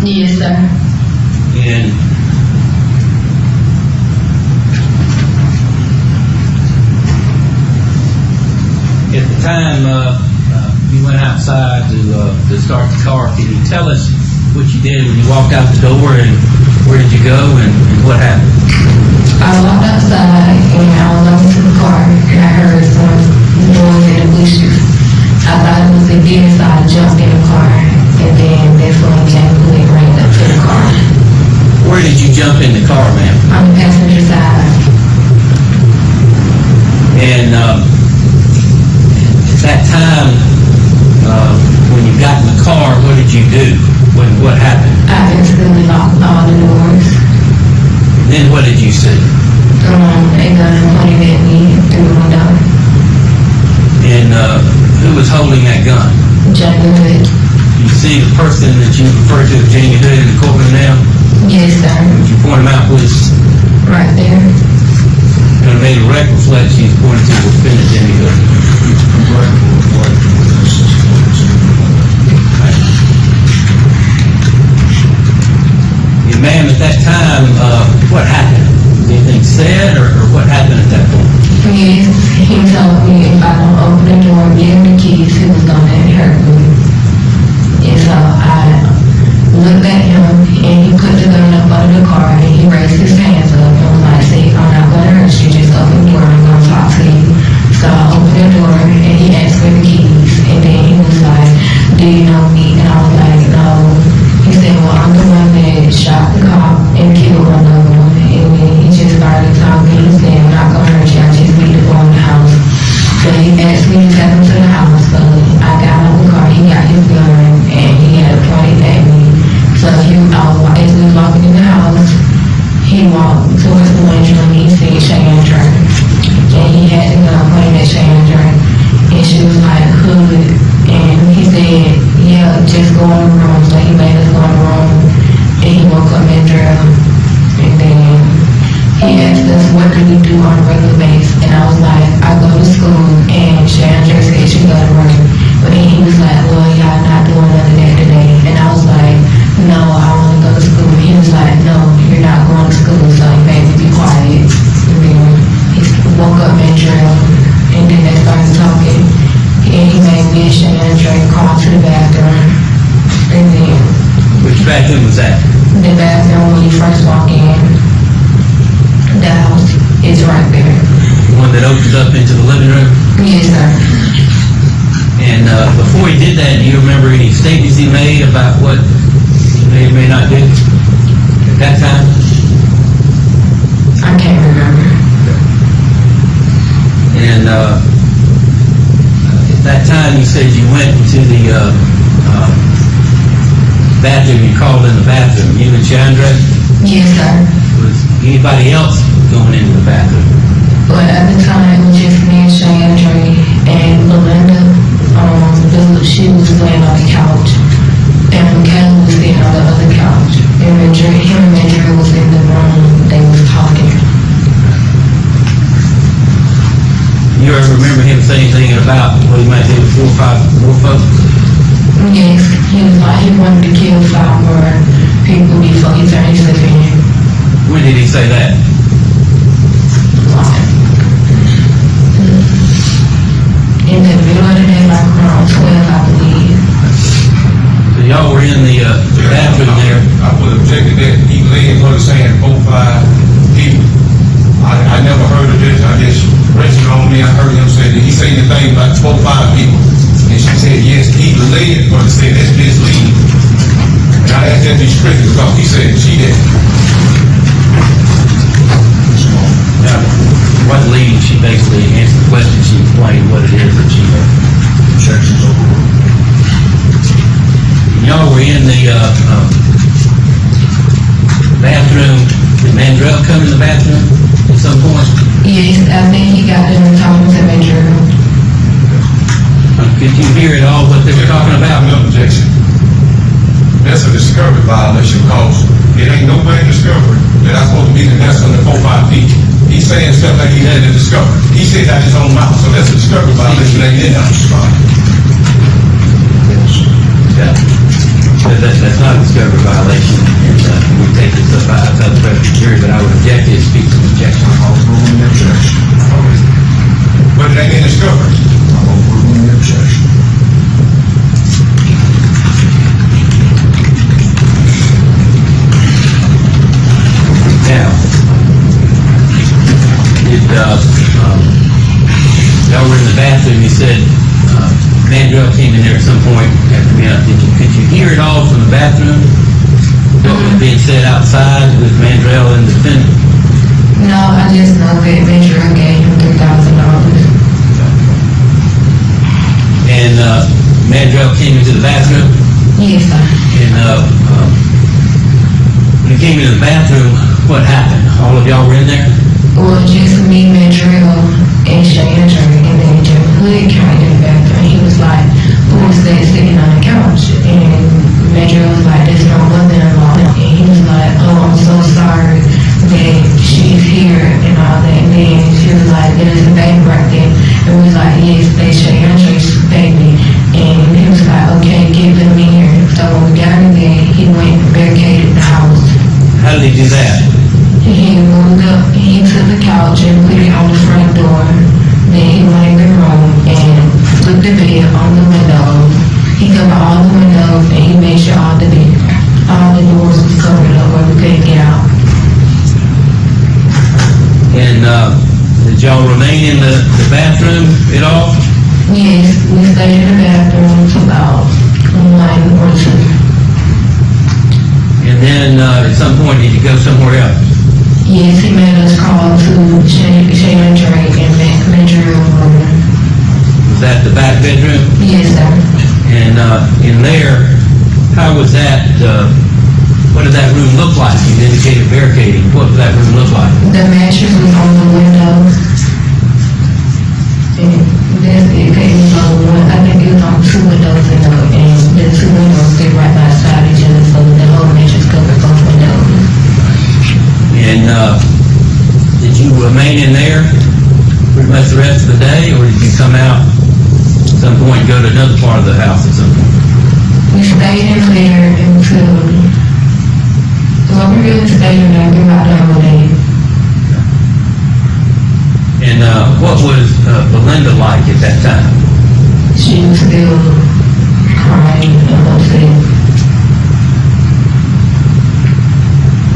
Yes, sir. And at the time you went outside to start the car, can you tell us what you did when you walked out the door, and where did you go, and what happened? I walked outside and I was over to the car and I heard some noise in the bushes. I thought it was a deer, so I jumped in the car, and then that's when he came and ran up to the car. Where did you jump in the car, ma'am? On the passenger side. And at that time, when you got in the car, what did you do? What happened? I instantly locked all the doors. Then what did you see? A gun pointed at me through the window. And who was holding that gun? Jamie Hood. You see the person that you referred to as Jamie Hood in the courtroom now? Yes, sir. Would you point him out, please? Right there. And I made a record reflect she's pointing to the defendant, Jamie Hood. And ma'am, at that time, what happened? Was anything said, or what happened at that point? Yes, he told me if I don't open the door and give him the keys, he was going to hurt me. And so I looked at him, and he put the gun up under the car, and he raised his hands up and was like, "See, I'm not going to hurt you, just open the door, I'm going to talk to you." So I opened the door, and he asked for the keys, and then he was like, "Do you know me?" And I was like, "No." He said, "Well, I'm the one that shot the cop and killed one of them." And then he just started talking. He said, "I'm not going to hurt you, I just need to go in the house." So he asked me to take him to the house. So I got out of the car, he got his gun, and he had it pointed at me. So as we was walking in the house, he walked towards the lunchroom, and he seen Chandra. And he had the gun pointed at Chandra. And she was like, "Hood." And he said, "Yeah, just go in the room." So he made us go in the room, and he woke up and drove. And then he asked us, "What do we do on a regular basis?" And I was like, "I go to school." And Chandra said she go to work. But then he was like, "Well, y'all not doing none of that today." And I was like, "No, I want to go to school." He was like, "No, you're not going to school." So he made me be quiet. And then he woke up and drove. And then they started talking. And he made me and Chandra call to the bathroom. And then Which bathroom was that? the bathroom when you first walk in, the house is right there. The one that opens up into the living room? Yes, sir. And before he did that, do you remember any statements he made about what he may or may not do at that time? I can't remember. And at that time, you said you went into the bathroom, you called in the bathroom. You and Chandra? Yes, sir. Was anybody else going into the bathroom? But at the time, it was just me and Chandra and Belinda. She was laying on the couch. And Michaela was sitting on the other couch. And him and Madrid was in the room. They was talking. You ever remember him saying anything about what he might do with 4 or 5 more folks? Yes, he was like he wanted to kill 5 more people before he turned himself in. When did he say that? In the middle of the day, like around 12, I believe. So y'all were in the bathroom there. I would object to that. He led her saying 4 or 5 people. I never heard of this. I just rested on me. I heard him say that he said the thing about 4 or 5 people. And she said, yes, he led her to say that's misleading. And I asked that to be strict because he said she did. Now, what leading, she basically answered the question, she explained what it is that she heard. Y'all were in the bathroom. Did Mandrell come in the bathroom at some point? Yes, I think he got them talking to Madrid. Could you hear at all what they were talking about? No objection. That's a discovery violation because it ain't no way discovery that I'm supposed to be the best under 4 or 5 people. He's saying stuff like he had to discover. He said that his own mouth, so that's a discovery violation. Ain't in there. Yeah. That's not a discovery violation, and we take this up outside the presence of the jury, but I would object to speak to the objection. Overruling the objection. But it ain't in discovery. Overruling the objection. Now, did, y'all were in the bathroom, you said, Mandrell came in there at some point after me. Could you hear it all from the bathroom? What was being said outside with Mandrell and the defendant? No, I just know that Mandrell gave him $3,000. And, Mandrell came into the bathroom, Yes, sir. and, when he came into the bathroom, what happened? All of y'all were in there? Well, just me, Mandrell, and Shay and Jerry, and then Jim Hood came in the bathroom. He was like, who is that sitting on the couch? And Mandrell was like, that's my mother-in-law. And he was like, oh, I'm so sorry that she's here and all that. And then she was like, there's a baby right there. And we was like, yes, that's Shay and Jerry's baby. And he was like, okay, give them in here. So when we got in there, he went and barricaded the house. How did he do that? He moved up, he took the couch and put it on the front door. Then he went in the room and put the bed on the window. He covered all the windows and he made sure all the doors was covered up where we couldn't get out. And, did y'all remain in the bathroom at all? Yes, we stayed in the bathroom till about 1 or 2. And then, at some point, did you go somewhere else? Yes, he made us call to Shay and Drake and Mandrell room. Was that the back bedroom? Yes, sir. And, in there, how was that, what did that room look like? You indicated barricading. What did that room look like? The mattress was on the window. And that's it. It was on one. I think it was on 2 windows and the 2 windows sit right by the side of each other, so the whole mattress covered both windows. And, did you remain in there pretty much the rest of the day, or did you come out at some point and go to another part of the house at some point? We stayed in there until, well, we really stayed in there about the whole day. And, what was, Belinda like at that time? She was still crying and upset.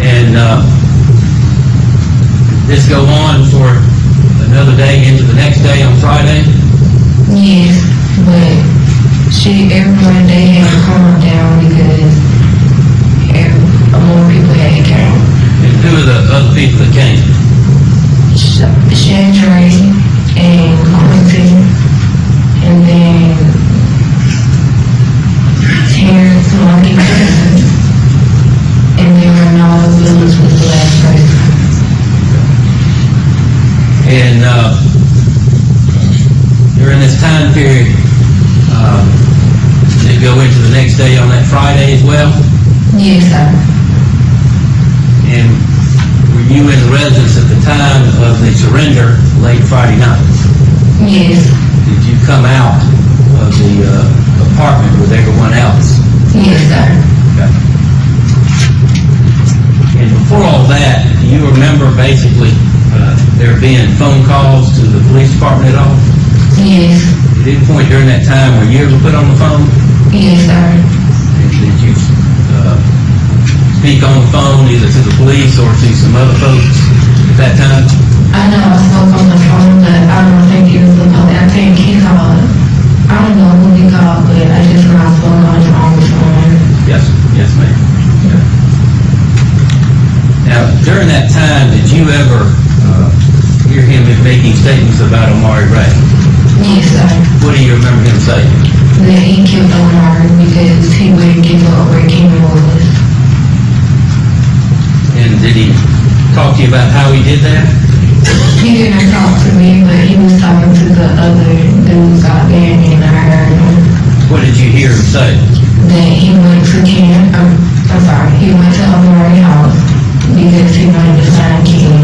And, this go on for another day into the next day on Friday? Yes, but everyone they had calmed down because more people had came. And who are the other people that came? Chandra and Quentin, and then Terrence, Marky, and then Ronaldo Willis was the last person. And, during this time period, did it go into the next day on that Friday as well? Yes, sir. And were you in the residence at the time of the surrender late Friday night? Yes. Did you come out of the apartment with everyone else? Yes, sir. Okay. And before all that, do you remember basically there being phone calls to the police department at all? Yes. At any point during that time were you ever put on the phone? Yes, sir. And did you speak on the phone either to the police or to some other folks at that time? I know I spoke on the phone, but I don't think it was the police. I think he called. I don't know who he called, but I just know I spoke on the phone. Yes, yes, ma'am. Okay. Now, during that time, did you ever hear him making statements about Omari Ray? Yes, sir. What do you remember him saying? That he killed Elmer because he wouldn't give up where King was. And did he talk to you about how he did that? He didn't talk to me, but he was talking to the other dudes out there, and I heard him. What did you hear him say? That he went to he went to Elmer's house because he wanted to find King.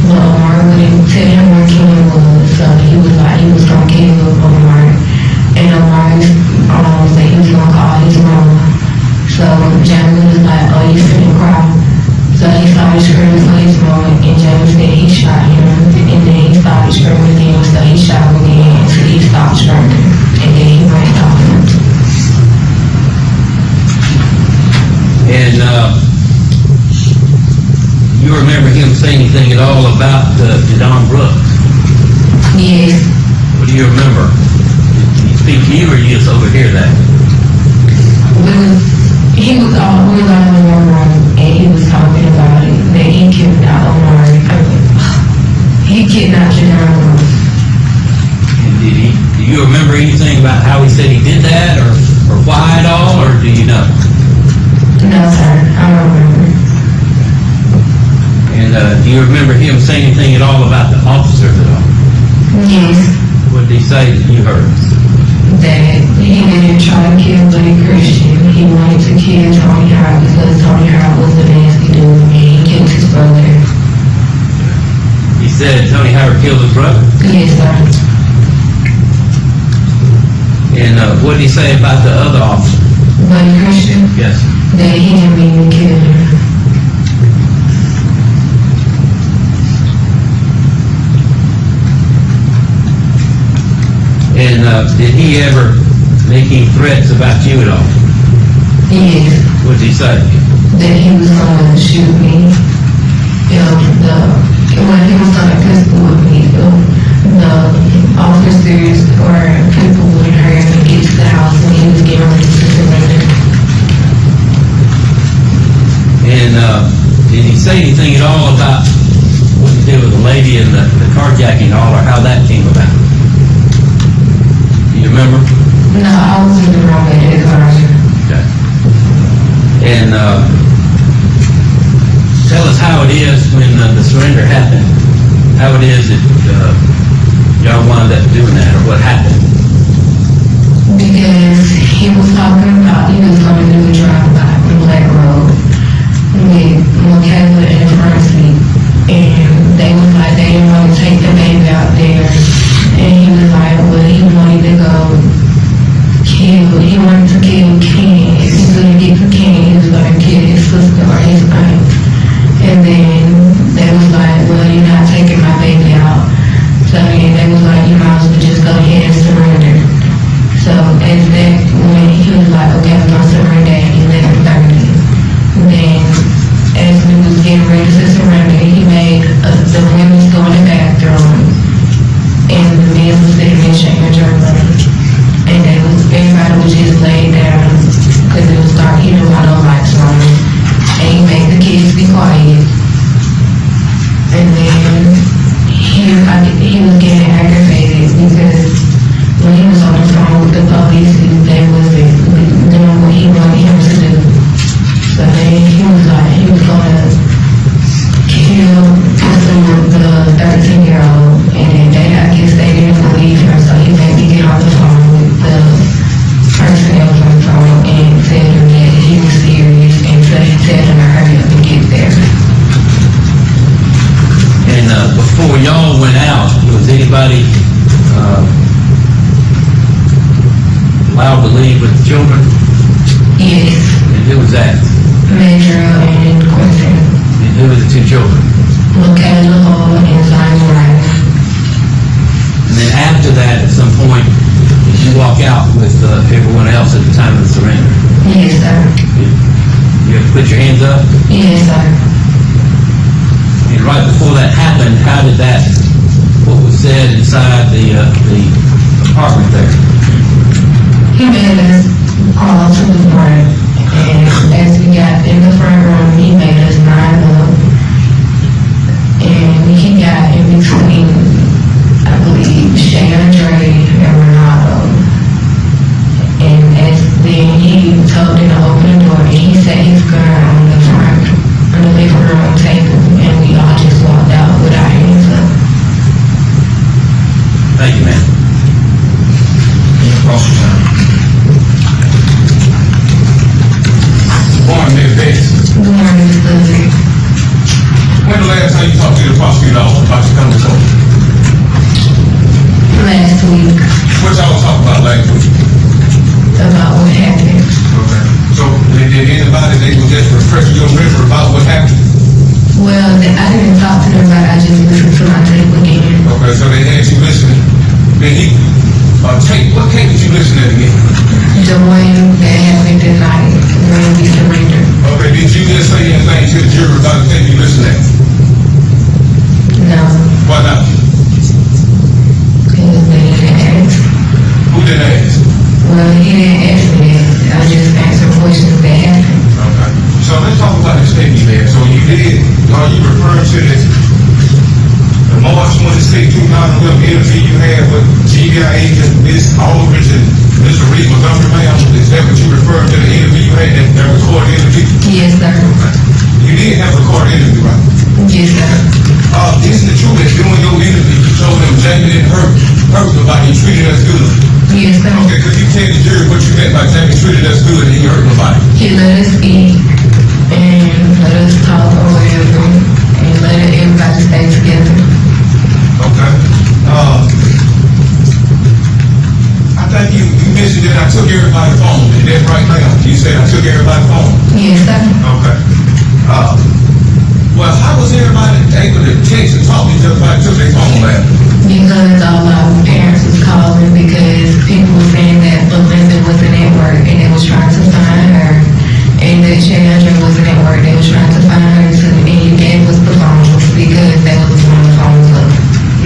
But Elmer wouldn't tell him where King was, so he was like, he was gonna kill Elmer. And Elmer said he was gonna call his mama. So So James was like, oh, you finna cry. So he started screaming for his mom, and James said he shot him, and then he started screaming again, so he shot him again until he stopped screaming, and then he ran off. And you remember him saying anything at all about Don Brooks? Yes. What do you remember? Did he speak to you, or you just overhear that? We was all in one room, and he was talking about it, that he kidnapped Elmer. He kidnapped John. And do you remember anything about how he said he did that, or why at all, or do you know? No, sir, I don't remember. And do you remember him saying anything at all about the officers at all? Yes. What did he say that you heard? That he didn't try to kill Buddy Christian. He wanted to kill Tony Hart because Tony Hart was a nasty dude, and he killed his brother. He said Tony Howard killed his brother? Yes, sir. And what did he say about the other officer? Buddy Christian? Yes. That he didn't mean to kill him. And did he ever make any threats about you at all? Yes. What did he say? That he was going to shoot me. When he was on a pistol with me, the officers or people would hurry him to get to the house and he was getting ready to surrender. And did he say anything at all about what he did with the lady and the carjacking and all, or how that came about? Do you remember? No, I was in the room at that time. Okay. And tell us how it is when the surrender happened. How it is that y'all wound up doing that, or what happened? Because he was talking about he was going to do a drive-by on Black Road with Michaela and Francie, and they was like they didn't want to take the baby out there, and he was like, well, he wanted to go kill. He wanted to kill Ken. If he couldn't get to Ken, he was going to kill his sister or his aunt. And then they was like, well, you're not taking my baby out. So then they was like, you might as well just go ahead and surrender. So as that, when he was like, okay, I'm going to surrender at 11:30. Then as we was getting ready to surrender, he made the women go in the bathroom, and the men was sitting in shaking journal. And everybody was just laid down because it was dark. He knew how the lights on. And he made the kids be quiet. And then he was getting aggravated because when he was on the phone with the police, they wasn't doing what he wanted him to do. So then he was like, he was going to kill the 13-year-old. And then I guess they didn't believe her, so he made me get on the phone with the person that was on the phone and tell them that he was serious, and so he tell them to hurry up and get there. And before y'all went out, was anybody allowed to leave with the children? Yes, And who was that? Major and Quincy. And who were the two children? Michaela Hall and Zion Ryan. And then after that, at some point, did you walk out with everyone else at the time of the surrender? Yes, sir. You have to put your hands up? Yes, sir. And right before that happened, how did that, what was said inside the apartment there? He made us call to the front, and as we got in the front room, he made us line up, and he got in between, I believe, Shay Andre and Ronaldo. And as then he told them to open the door, and he set his gun on the front, on the living room table, and we all just walked out with our hands up. Thank you, ma'am. Cross your time. Morning, Ms. Betsy. Good morning, Mr. President. When the last time you talked to the prosecutor office about your coming home? Last week, What y'all talked about last week? about what happened. Okay. So, did anybody, they were just refreshing your memory about what happened? Well, I didn't talk to them, but I just listened to my tape again. Okay, so they had you listening. Then tape, what tape did you listen to again? The one that happened that night when we surrendered. Okay, did you just say anything to the jury about the tape you listened to? No, Why not? because they didn't ask. Who didn't ask? Well, he didn't ask me that. I just answered questions that happened. Okay. So let's talk about this tape you had. So you did, are you referring to this, the March 26, 2011 interview you had with GBI agent Ms. Aldridge and Mr. Reed Montgomery, ma'am? Is that what you referred to the interview you had, that recorded interview? Yes, sir. You did have a recorded interview, right? Yes, sir. Isn't it true that during your interview you told them Jamie didn't hurt nobody, he treated us good? Yes, sir. Okay, could you tell the jury what you meant by Jamie treated us good and he hurt nobody? He let us eat and let us talk or whatever and let everybody stay together. Okay. I think you mentioned that I took everybody's phone. Is that right now? You said I took everybody's phone. Yes, sir. Okay. Well, how was everybody able to text and talk to each other about took their phone last? Because all our parents was calling because people were saying that Belinda wasn't at work and they was trying to find her. And that Chandra wasn't at work, they was trying to find her too. And you gave us the phones because they was on the phones up.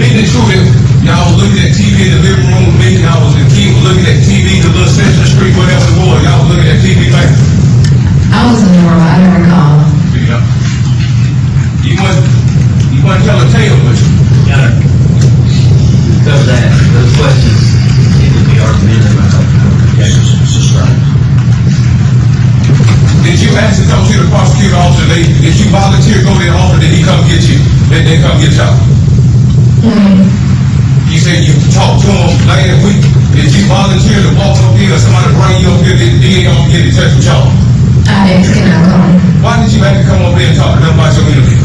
Isn't it true that y'all was looking at TV in the living room with me? Y'all was the kid was looking at TV, the little Sesame Street, whatever it was. Y'all was looking at TV back. I was in the room, I don't recall. Yeah. You wasn't telling a tale, but you. Yeah. Because those questions seem to be argumentative. This is right. Did you actually come to the prosecutor officer? Did you volunteer to go to the office? Did he come get you? Did they come get y'all? You said you talked to him last week. Did you volunteer to walk up here or somebody bring you up here? Did he come get in touch with y'all? I asked, can I come? Why did you have to come up here and talk to them about your interview?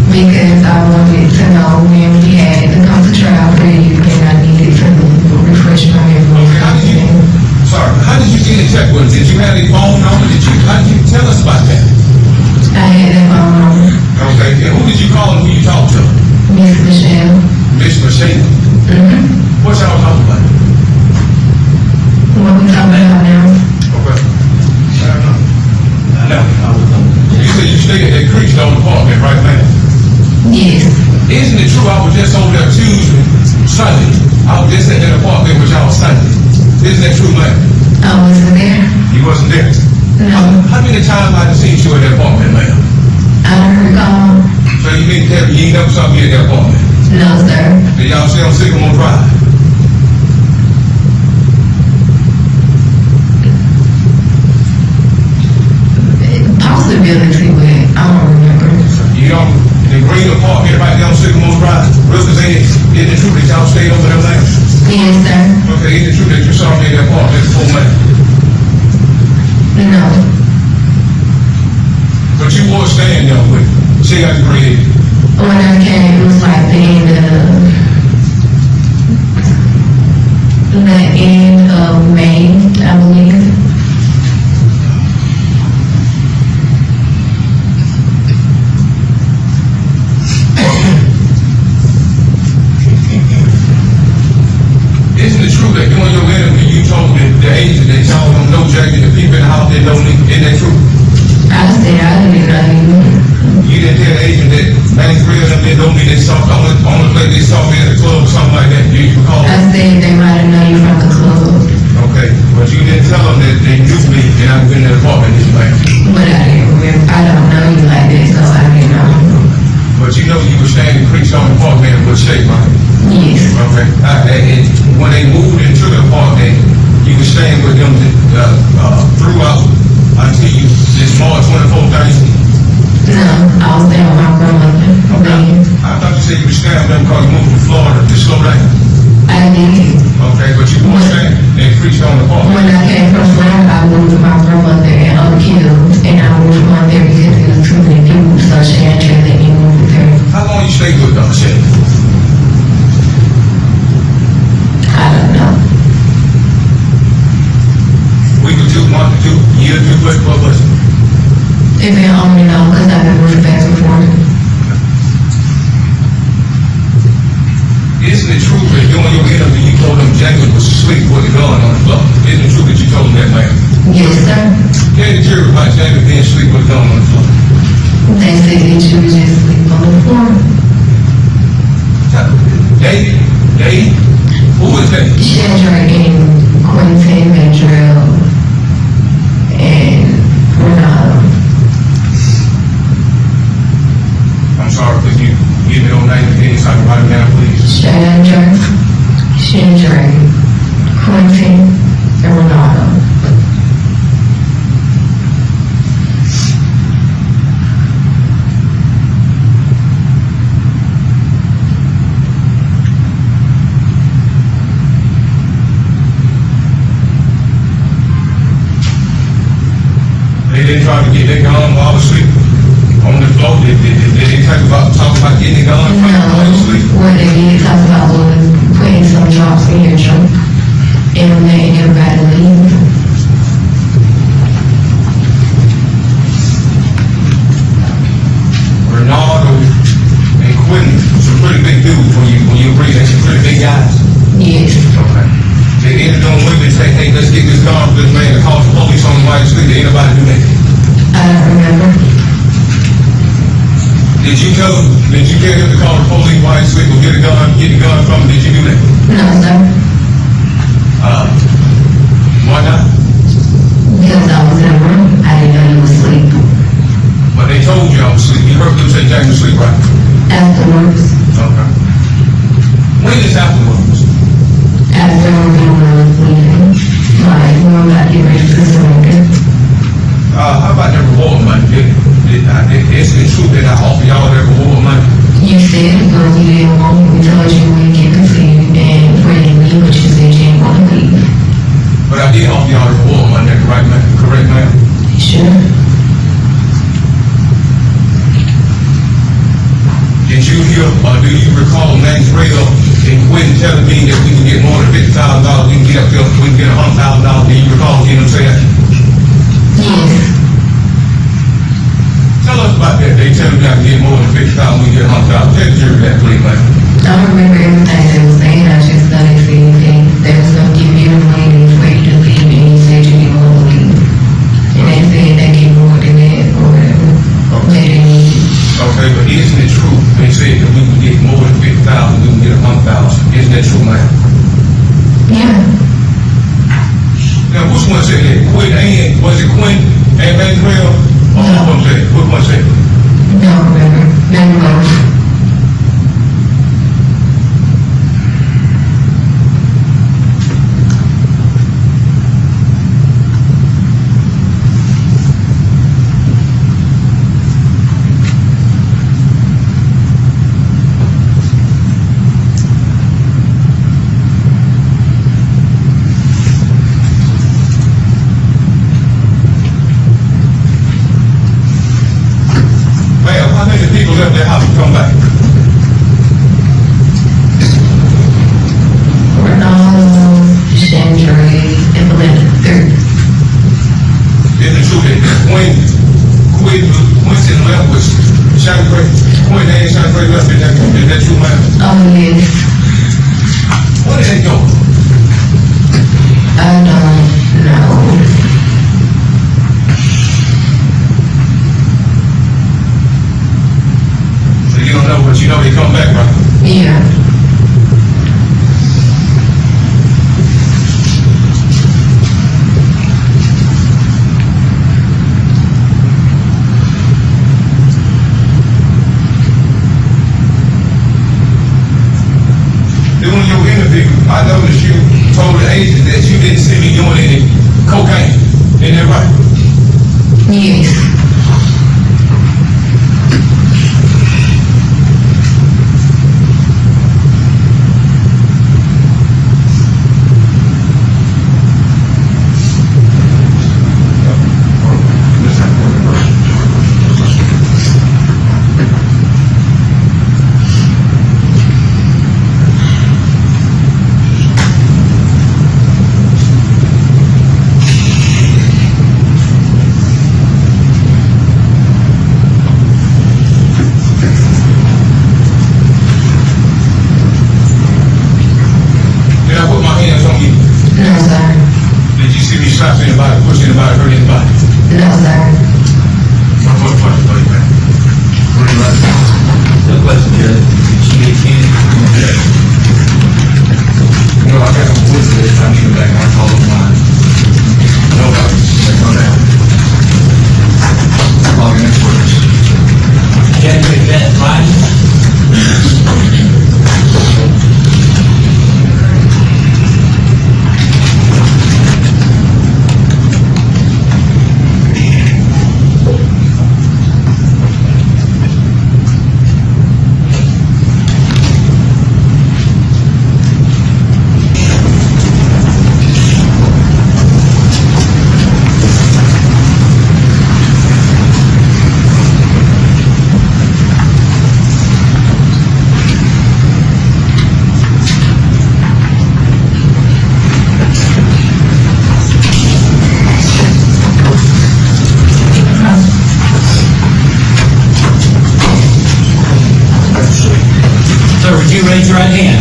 Because I wanted to know when we had to come to trial for you and I needed to refresh my memory. How did you get in touch with him? Did you have a phone number? How did you tell us about that? I had that phone number. Okay, and who did you call and who you talked to? Miss Michelle. Miss Michelle. What y'all talking about? What we talking about now? Okay. Now, you said you stayed at Creekstone apartment right now. Yes. Isn't it true I was just over there Tuesday, Sunday? I was just at that apartment with y'all Sunday. Isn't that true, man? I wasn't there. You wasn't there? No. How many times I done seen you at that apartment, man? I don't recall. So you mean to tell me you ain't never saw me at that apartment? No, sir. Did y'all stay on Sycamore Drive? Possibility, but I don't remember. You don't, the green apartment right down Sycamore Drive, River's Edge, isn't it true that y'all stayed over there, man? Yes, sir. Okay, isn't it true that you saw me at that apartment before, man? No. But you were staying there with me. She got the green. When I came, it was like the end of May, I believe. Isn't it true that during your interview you told the agent that y'all don't know Jackie, the people in the house that don't know? Isn't that true? I said I didn't know you. You didn't tell the agent that 93 of them didn't know me, they saw only place they saw me at the club or something like that. Do you recall? I said they might have known you from the club, Okay, but you didn't tell them that they knew me and I've been in the apartment this man. but I didn't remember. I don't know you like that, so I didn't know. But you know you were staying in Creekstone apartment in good shape, right? Yes. Okay. And when they moved into the apartment, you were staying with them throughout until this March 24th, Thursday? No, I was there with my grandmother. Okay. I thought you said you were staying with them because you moved from Florida to slow down. I did. Okay, but you weren't staying in Creekstone apartment. When I came from Florida, I moved with my grandmother and other kids, and I moved on there because it was too many people, so she had to let me move with her. How long you stayed with them, Shay? I don't know. Week or 2 months, 2 years, 2 months, And only know because I've been moving back and forth. Isn't it true that during your interview you told them James was asleep with the gun on the floor? Isn't it true that you told them that, man? Yes, sir. Tell the jury about James being asleep with the gun on the floor. They said that you was just sleep on the floor. They, who was that? Chandra and Quentin Mandrell and Ronaldo. I'm sorry, could you give me those names again so I can write them down, please? Chandra, Quentin, and Ronaldo. They didn't try to get that gun while I was asleep on the floor. They didn't talk about getting the gun while I was asleep. What they did talk about was putting some drops in your trunk and letting everybody leave. Ronaldo and Quentin, some pretty big dudes when you agree, they're some pretty big guys. Yes. Okay. They ended on women say, hey, let's get this gun for this man to call the police on him while he's asleep. Did anybody do that? I don't remember. Did you tell him to call the police while he's asleep or get the gun from him? Did you do that? No, sir. Why not? Because I was in the room. I didn't know you was asleep. But they told you I was asleep. You heard them say James was asleep, right? Afterwards. Okay. When is afterwards? After we were leaving. Like, we were about to get ready to surrender. How about the reward money? Is it true that I offer y'all that reward money? You said because you didn't want me. We told you we get conceived and ready to leave, but you said you didn't want to leave. But I did offer y'all the reward money, right, man? Correct, ma'am? Sure. Did you hear or do you recall Max Rail and Quentin telling me that we can get more than $50,000, we can get up to, we can get $100,000? Do you recall hearing them say that? Yes. Tell us about that. They tell me I can get more than $50,000, we can get $100,000. Tell the jury that, please, man. I don't remember everything they was saying. I just know they said they was going to give you the money for you to leave, and you said you didn't want to leave. And they said they get more than that or whatever. Later in Okay, but isn't it true? They said that we can get more than $50,000, we can get $100,000. Isn't that true, man? yeah. Now, which one said that? Was it Quentin and Max Rail? Or No. which one said it? Which one said it? Don't remember. Never both. Ma'am, how many people left their house to come back? Ronaldo, Chandra, and Belinda. Third. Is it true that Quentin left with Chandra, Quentin and Chandra left? Is that true, ma'am? Oh, yes. Where did they go? I don't know. So you don't know, but you know they come back, right? Yeah. During your interview, I noticed you told the agent that you didn't see me doing any cocaine. Isn't that right? Yes. that right? Sir, would you raise your right hand?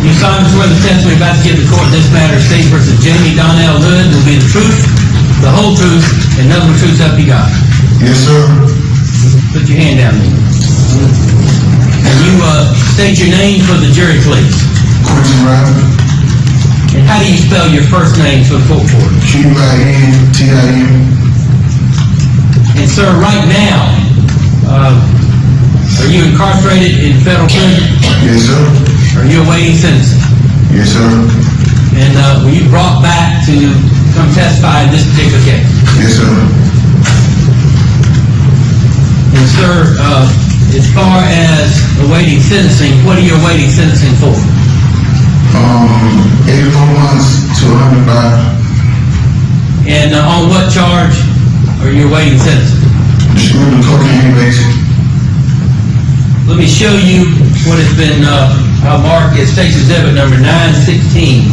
You solemnly swear the testimony about to give the court in this matter, State versus Jamie Donnell Hood, will be the truth, the whole truth, and nothing but truth help you God. Yes, sir. Put your hand down there. And you state your name for the jury, please. Quentin Ryder. And how do you spell your first name for the court reporter? Quintin. And sir, right now, are you incarcerated in federal prison? Yes, sir. Are you awaiting sentencing? Yes, sir. And were you brought back to come testify in this particular case? Yes, sir. And sir, as far as awaiting sentencing, what are you awaiting sentencing for? 84 months to 105. And on what charge are you awaiting sentencing? Distributing cocaine, basically. Let me show you what has been marked as State's Exhibit number 916.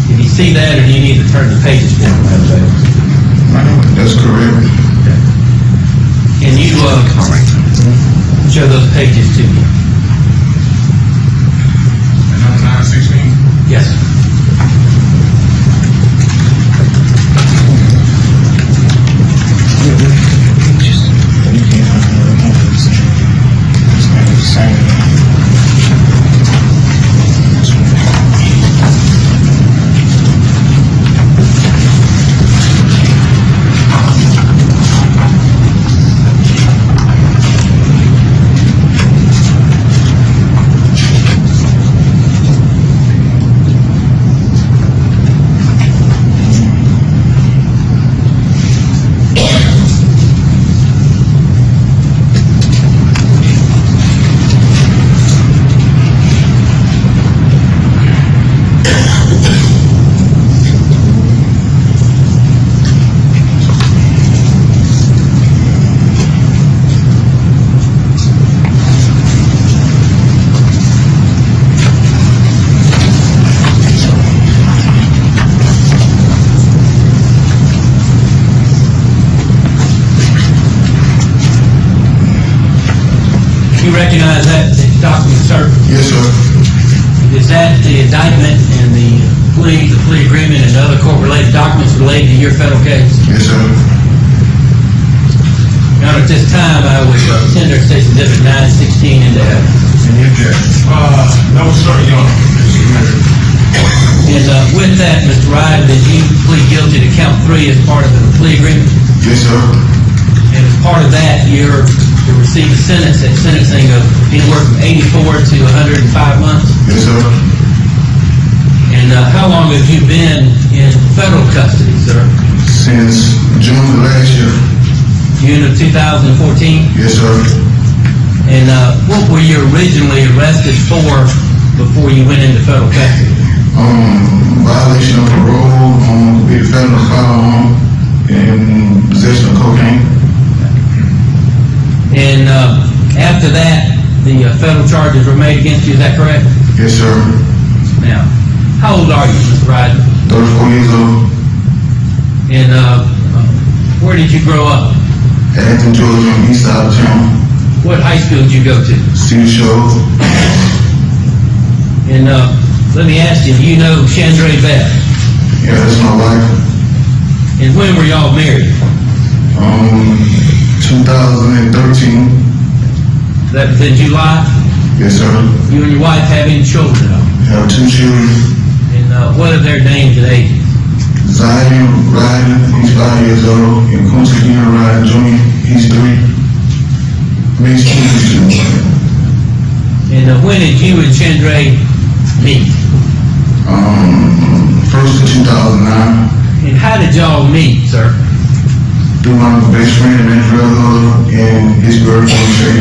Did you see that, or do you need to turn the pages down? That's correct. Can you show those pages to me? 916. Yes. You recognize that document, sir? Yes, sir. Is that the indictment and the plea agreement, and other court-related documents related to your federal case? Yes, sir. Now, at this time, I would tender State's Exhibit 916 into evidence. No, sir, Your Honor. And with that, Mr. Ryder, did you plead guilty to count 3 as part of the plea agreement? Yes, sir. And as part of that, you're to receive a sentence at sentencing of anywhere from 84 to 105 months? Yes, sir. And how long have you been in federal custody, sir? Since June of last year. June of 2014? Yes, sir. And what were you originally arrested for before you went into federal custody? Violation of parole, with federal firearm, and possession of cocaine. And after that, the federal charges were made against you, is that correct? Yes, sir. Now, how old are you, Mr. Ryder? 34 years old. And where did you grow up? Athens, Georgia, on the east side of town. What high school did you go to? Steve Show. And let me ask you, do you know Chandra Beth? Yeah, that's my wife. And when were y'all married? 2013. That was in July? Yes, sir. You and your wife have any children at all? Have 2 children. And what are their names and ages? Zion Ryden, he's 5 years old, and Quincy Dean Ryden Jr., he's 3. He's 2. And when did you and Chandra meet? First of 2009, And how did y'all meet, sir? through my best friend, Mandrell, and his girlfriend, Shay.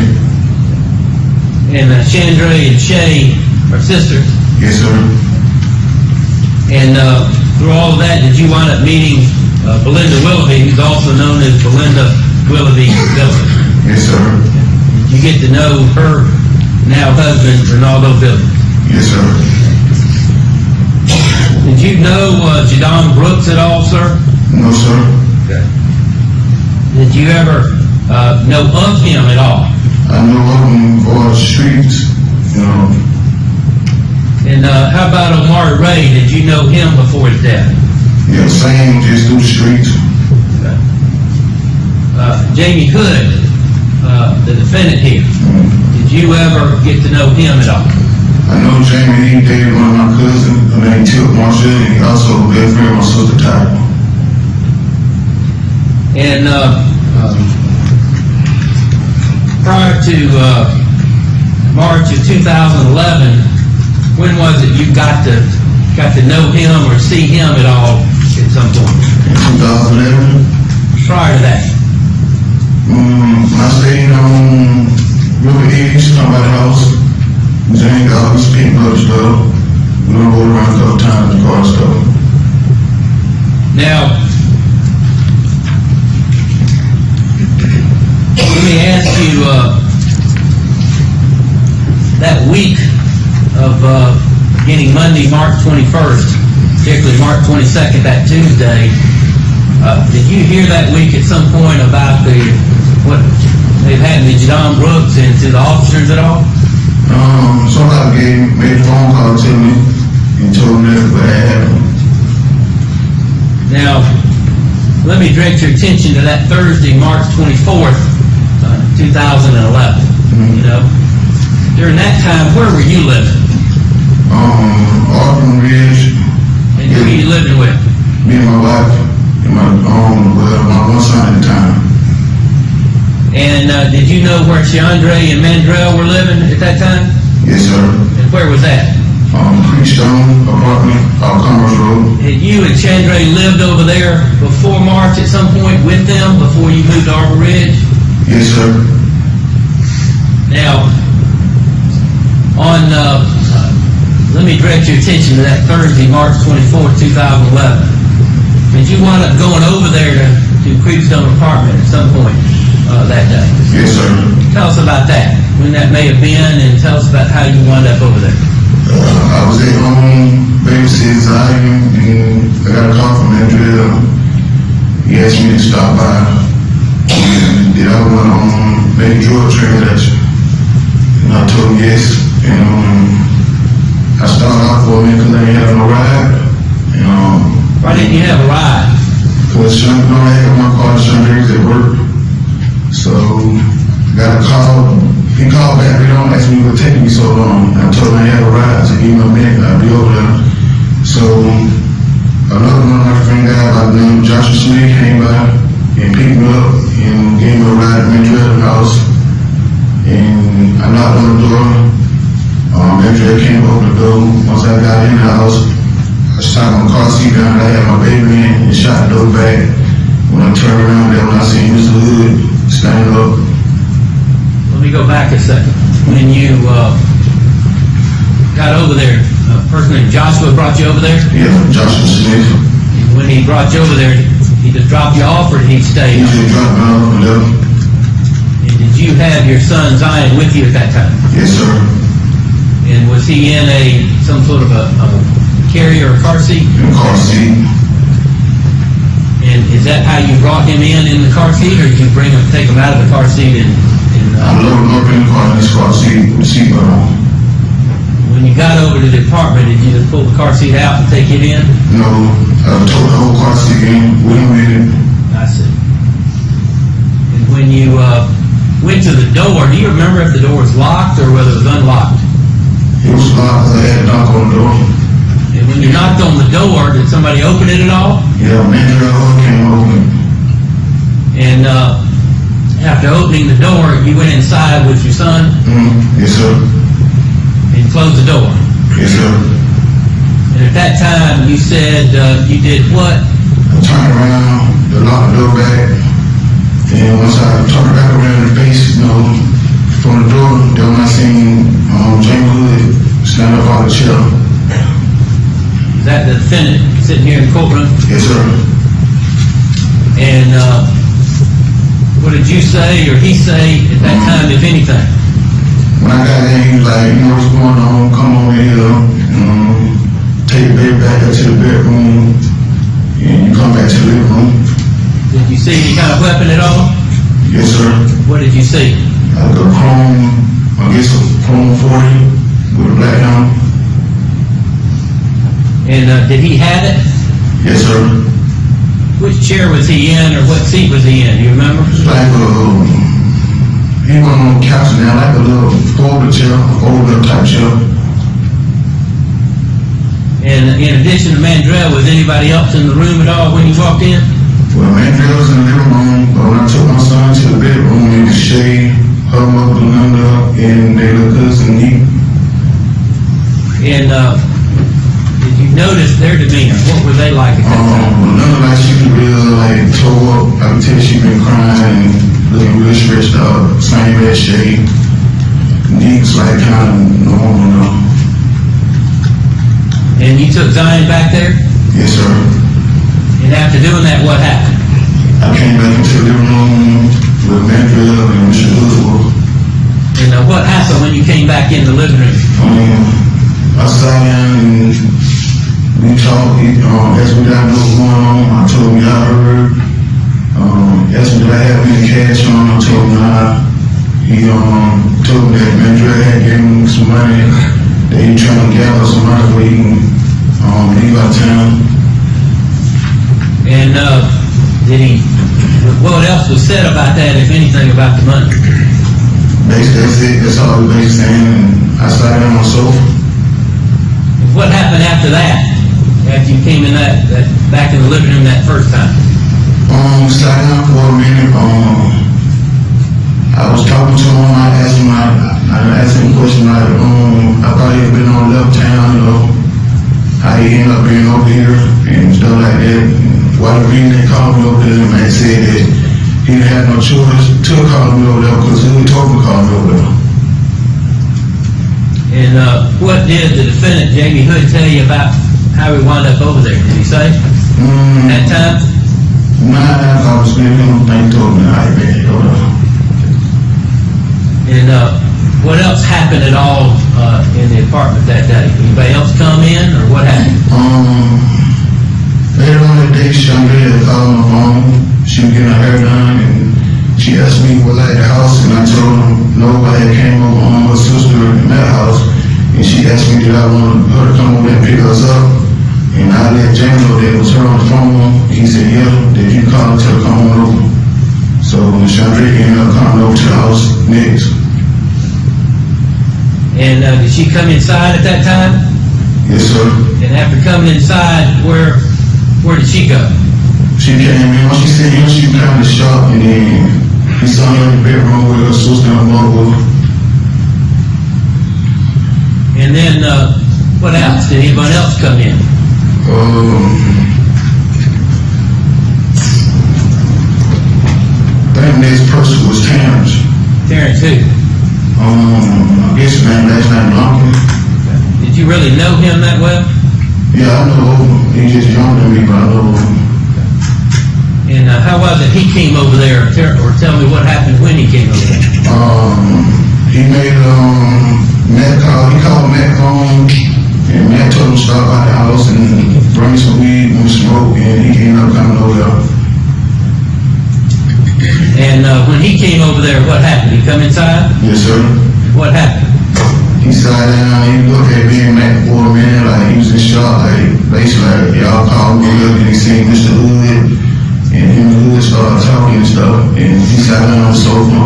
And Chandra and Shay are sisters. Yes, sir. And through all of that, did you wind up meeting Belinda Willoughby, who's also known as Belinda Willoughby Village? Yes, sir. Did you get to know her now husband, Ronaldo Village? Yes, sir. Did you know Jadon Brooks at all, sir? No, sir. Okay. Did you ever know of him at all? I know of him on the streets, you know. And how about Omar Ray? Did you know him before his death? Yeah, same, just through the streets. Okay. Jamie Hood, the defendant here, did you ever get to know him at all? I know Jamie, he dated one of my cousins, her name Tip Marshall, and he also best friend my sister Ty. And prior to March of 2011, when was it you got to know him or see him at all at some point? In 2011, Prior to that? I stayed on River East, somebody's house. Jane got his pink blood stuff. We don't go around a couple times in the car stuff. Now, let me ask you, that week of beginning Monday, March 21st, particularly March 22nd, that Tuesday, did you hear that week at some point about what they've had in the Jadon Brooks and to the officers at all? Somebody made a phone call to me and told me that what had happened. Now, let me direct your attention to that Thursday, March 24th, 2011. You know, during that time, where were you living? Auburn Ridge. And who were you living with? Me and my wife and my one son at the time. And did you know where Chandra and Mandrell were living at that time? Yes, sir. And where was that? Freestone apartment off Commerce Road. Had you and Chandra lived over there before March at some point with them before you moved to Arbor Ridge? Yes, sir. Now, let me direct your attention to that Thursday, March 24th, 2011. Did you wind up going over there to Creekstone apartment at some point that day? Yes, sir. Tell us about that, when that may have been, and tell us about how you wound up over there. I was at home babysitting Zion, and I got a call from Andrea. He asked me to stop by. And did I want to make a drug transaction? And I told him yes. And I started off for a minute because I didn't have no ride. And Why didn't you have a ride? because I had my car, Chandler's at work. So got a call. He called back. They don't ask me what taking me so long. I told him I had a ride. I said, give me a minute. I'll be over there. So another one of my friend guy by the name of Joshua Smith came by and picked me up and gave me a ride at Mandrell's house. And I knocked on the door. Mandrell came over the door. Once I got in the house, I shot my car seat down. I had my baby in and shot the door back. When I turned around, that's when I seen Mr. Hood standing up. Let me go back a second. When you got over there, a person named Joshua brought you over there? Yeah, Joshua Smith. And when he brought you over there, he just dropped you off or did he stay? He just dropped me off and left. And did you have your son Zion with you at that time? Yes, sir. And was he in some sort of a carrier or car seat? In the car seat. And is that how you brought him in the car seat, or did you take him out of the car seat and I loaded him up in the car in this car seat with the seatbelt on. when you got over to the apartment, did you just pull the car seat out and take him in? No, I towed the whole car seat in with him in it. I see. And when you went to the door, do you remember if the door was locked or whether it was unlocked? It was locked, 'cause I had to knock on the door. And when you knocked on the door, did somebody open it at all? Yeah, manager came open. And after opening the door, you went inside with your son Yes, sir. and closed the door. Yes, sir. And at that time, you said you did what? I turned around, to lock the door back, and once I turned back around the face, from the door, then when I seen Jamie Hood stand up on the chair. Is that the defendant sitting here in the courtroom? Yes, sir. And what did you say or he say at that time, if anything? When I got there, he was like, what's going on? Come over here. Take the baby back up to the bedroom, and you come back to the living room. Did you see any kind of weapon at all? Yes, sir. What did you see? Like a chrome, I guess a chrome 40 with a black helmet. And did he have it? Yes, sir. Which chair was he in or what seat was he in? Do you remember? It's like he went on the couch now, like a little folded chair, folded type chair. And in addition to Mandrell, was anybody else in the room at all when you walked in? Well, Mandrell was in the living room, but when I took my son to the bedroom, he was shaved, huddled up with Linda, and they looked good and neat. And did you notice their demeanor? What were they like at that time? Linda, like, she was real, like, tore up. I could tell she been crying and looking real stretched out, same as shade. Neat's like kind of normal. And you took Zion back there? Yes, sir. And after doing that, what happened? I came back into the living room with Mandrell and Mr. Hood. And what happened when you came back in the living room? I sat down and we talked. He asked me did I know what was going on. I told him I heard. Asked me did I have any cash on. I told him not. He told me that Mandrell had given him some money. That he trying to gather some money where he can leave out of town. And what else was said about that, if anything, about the money? Basically, that's it. That's all he was saying. And I sat down on the sofa. What happened after that? After you came in that back in the living room that first time? Sat down for a minute. I was talking to him. I asked him a question like, I thought he had been on left town, how he ended up being over here and stuff like that. Why the reason they called me over there, and they said that he didn't have no choice to call me over there because he told me to call me over there. And what did the defendant, Jamie Hood, tell you about how he wound up over there? Did he say at that time? I was speaking to him, he told me I had been over there. And what else happened at all in the apartment that day? Anybody else come in, or what happened? Later on that day, Chandra called my phone. She was getting her hair done, and she asked me what like the house, and I told her nobody came over on her sister in that house, and she asked me did I want her to come over there and pick us up, and I let Jamie know that it was her on the phone. He said, yeah, that you call her to come on over. So Chandra ended up coming over to the house next. And did she come inside at that time? Yes, sir. And after coming inside, where did she go? She came in. When she seen him, she kind of shocked, and then he saw her in the bedroom with her sister and her mother. And then what else? Did anyone else come in? That next person was Terrence. Terrence who? I guess his name last name Blanca. Did you really know him that well? Yeah, I know him. He's just younger than me, but I know him. And how was it he came over there, or tell me what happened when he came over there? He made Matt call. He called Matt home, and Matt told him to stop by the house and bring some weed and smoke, and he ended up coming over there. And when he came over there, what happened? He come inside? Yes, sir. What happened? He sat down, he looked at me and Matt for a minute, like he was in shock, like basically like y'all called me up and he seen Mr. Hood, and him and Hood started talking and stuff, and he sat down on the sofa,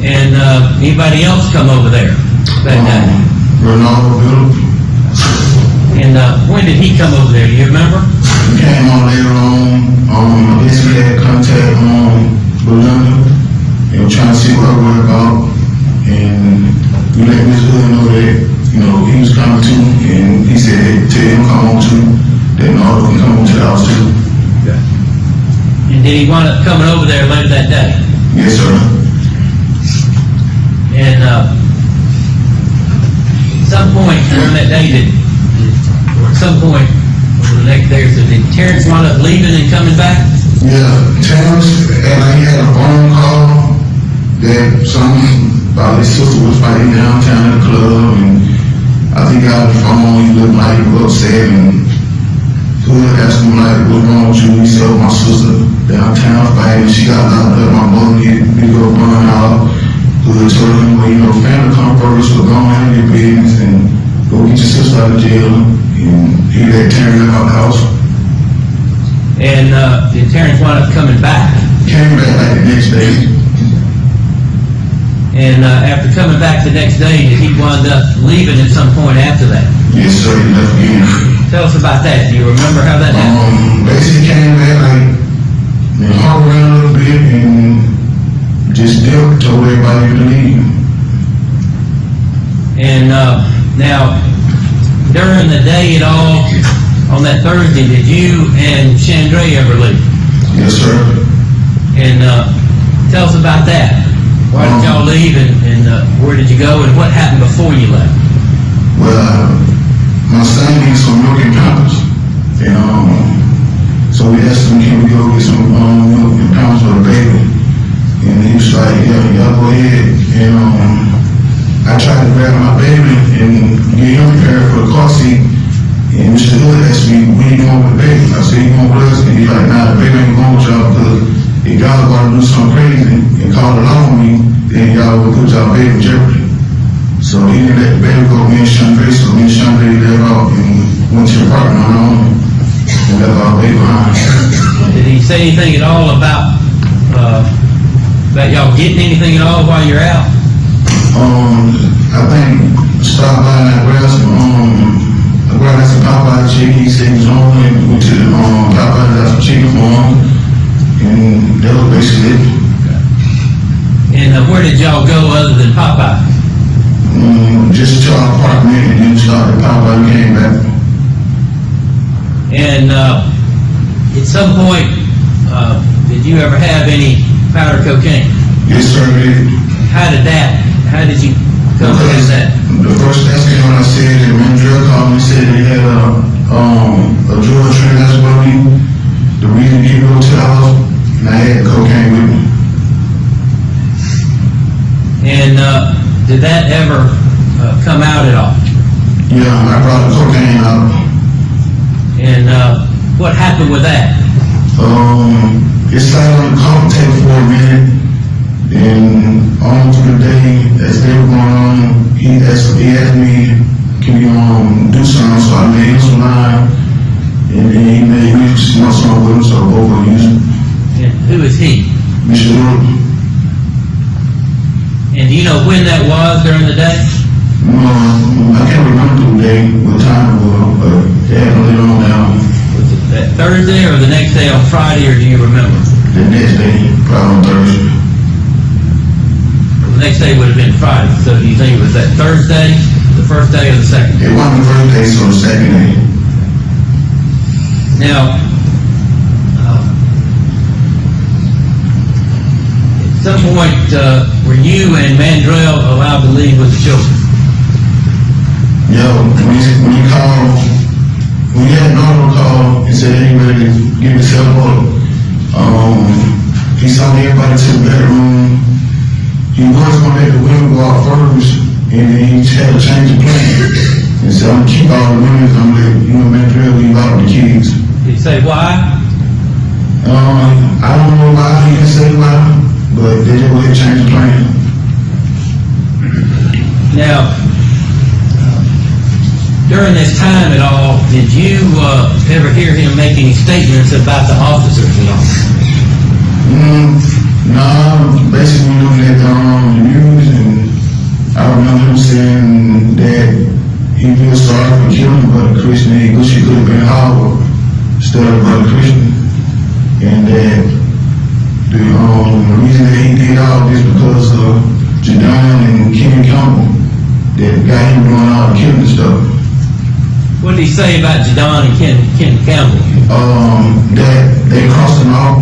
And, anybody else come over there that day? Ronaldo Bill, And, when did he come over there, do you remember? he came on later on, I guess he had contact Belinda, and was trying to see what her was about, and we let Ms. Hood know that, you know, he was coming too, and he said, hey, tell him come on too, that Nardo can come on to the house too. And did he wind up coming over there later that day? Yes, sir. And, at some point during that day, or at some point over the next day or so, did Terrence wind up leaving and coming back? Yeah, Terrence, and he had a phone call that about his sister was fighting downtown at the club, and I think out of the phone, he looked like he was upset, and Hood asked him like, what's wrong with you? He said, oh, my sister downtown fighting, she got locked up, my mother get go burn out. Hood told him, well, you know, family come first, so go handle your business and go get your sister out of jail, and he let Terrence out the house. And, did Terrence wind up coming back? Came back like the next day. And, after coming back the next day, did he wind up leaving at some point after that? Yes, sir, he left again. Tell us about that. Do you remember how that happened? Basically came back like, hung around a little bit and just told everybody to leave. And, now, during the day at all, on that Thursday, did you and Chandray ever leave? Yes, sir. And, tell us about that. Why did y'all leave and where did you go and what happened before you left? Well, my son needs some milk and pounds. And, so we asked him, can we go get some milk and pounds for the baby? And he was like, yeah, y'all go ahead. And, I tried to grab my baby and get him prepared for the car seat. And Mr. Hood asked me, when you going with the baby? I said, you going with us? And he's like, nah, the baby ain't going with y'all because if y'all going to do something crazy and call the law on me, then y'all will put y'all baby in jeopardy. So he didn't let the baby go, me and Chandray, so me and Chandray left off and went to the apartment on our own and left our baby behind. Did he say anything at all about y'all getting anything at all while you're out? I think stopped by and I grabbed some Popeye chicken. He said he was hungry and went to the Popeye and got some chicken for him. And that was basically it. And where did y'all go other than Popeye? Just to our apartment and then started Popeye and came back. And at some point, did you ever have any powder cocaine? Yes, sir, we did. How did you come to that? The first that's when I said that when drug called me, said they had a drug trade, that's what the reason he go to the house, and I had cocaine with me. And did that ever come out at all? Yeah, I brought the cocaine out. And what happened with that? It sat on the coffee table for a minute, and on through the day, as they were going on, he asked me, can you do something? So I made him some lime, and then he made me smoke some with him, so both of us used it. And who is he? Mr. Hood. And do you know when that was during the day? I can't remember the day, what time it was, but it happened later on now. Was it that Thursday or the next day on Friday, or do you remember? The next day, probably on Thursday. The next day would have been Friday. So do you think it was that Thursday, the first day, or the second day? It wasn't the first day, so the second day. Now, at some point, were you and Mandrell allowed to leave with the children? Yo, when you called, when you had Normal call and said, hey, ready to give yourself up, he sent everybody to the bedroom. He was going to let the women go out first, and then he just had to change the plan. And said, I'm going to keep all the women, I'm going to let, Mandrell leave out the kids. Did he say why? I don't know why, he didn't say why, but they just went and change the plan. Now, during this time at all, did you ever hear him make any statements about the officers at all? No, basically looking at the news, and I remember him saying that he feels sorry for killing Brother Christian. He wish he could have been Howard instead of Brother Christian, and that the reason that he did all this because of Jadon and Kenny Campbell that got him doing all the killing stuff. What did he say about Jadon and Ken Campbell? That they crossed him out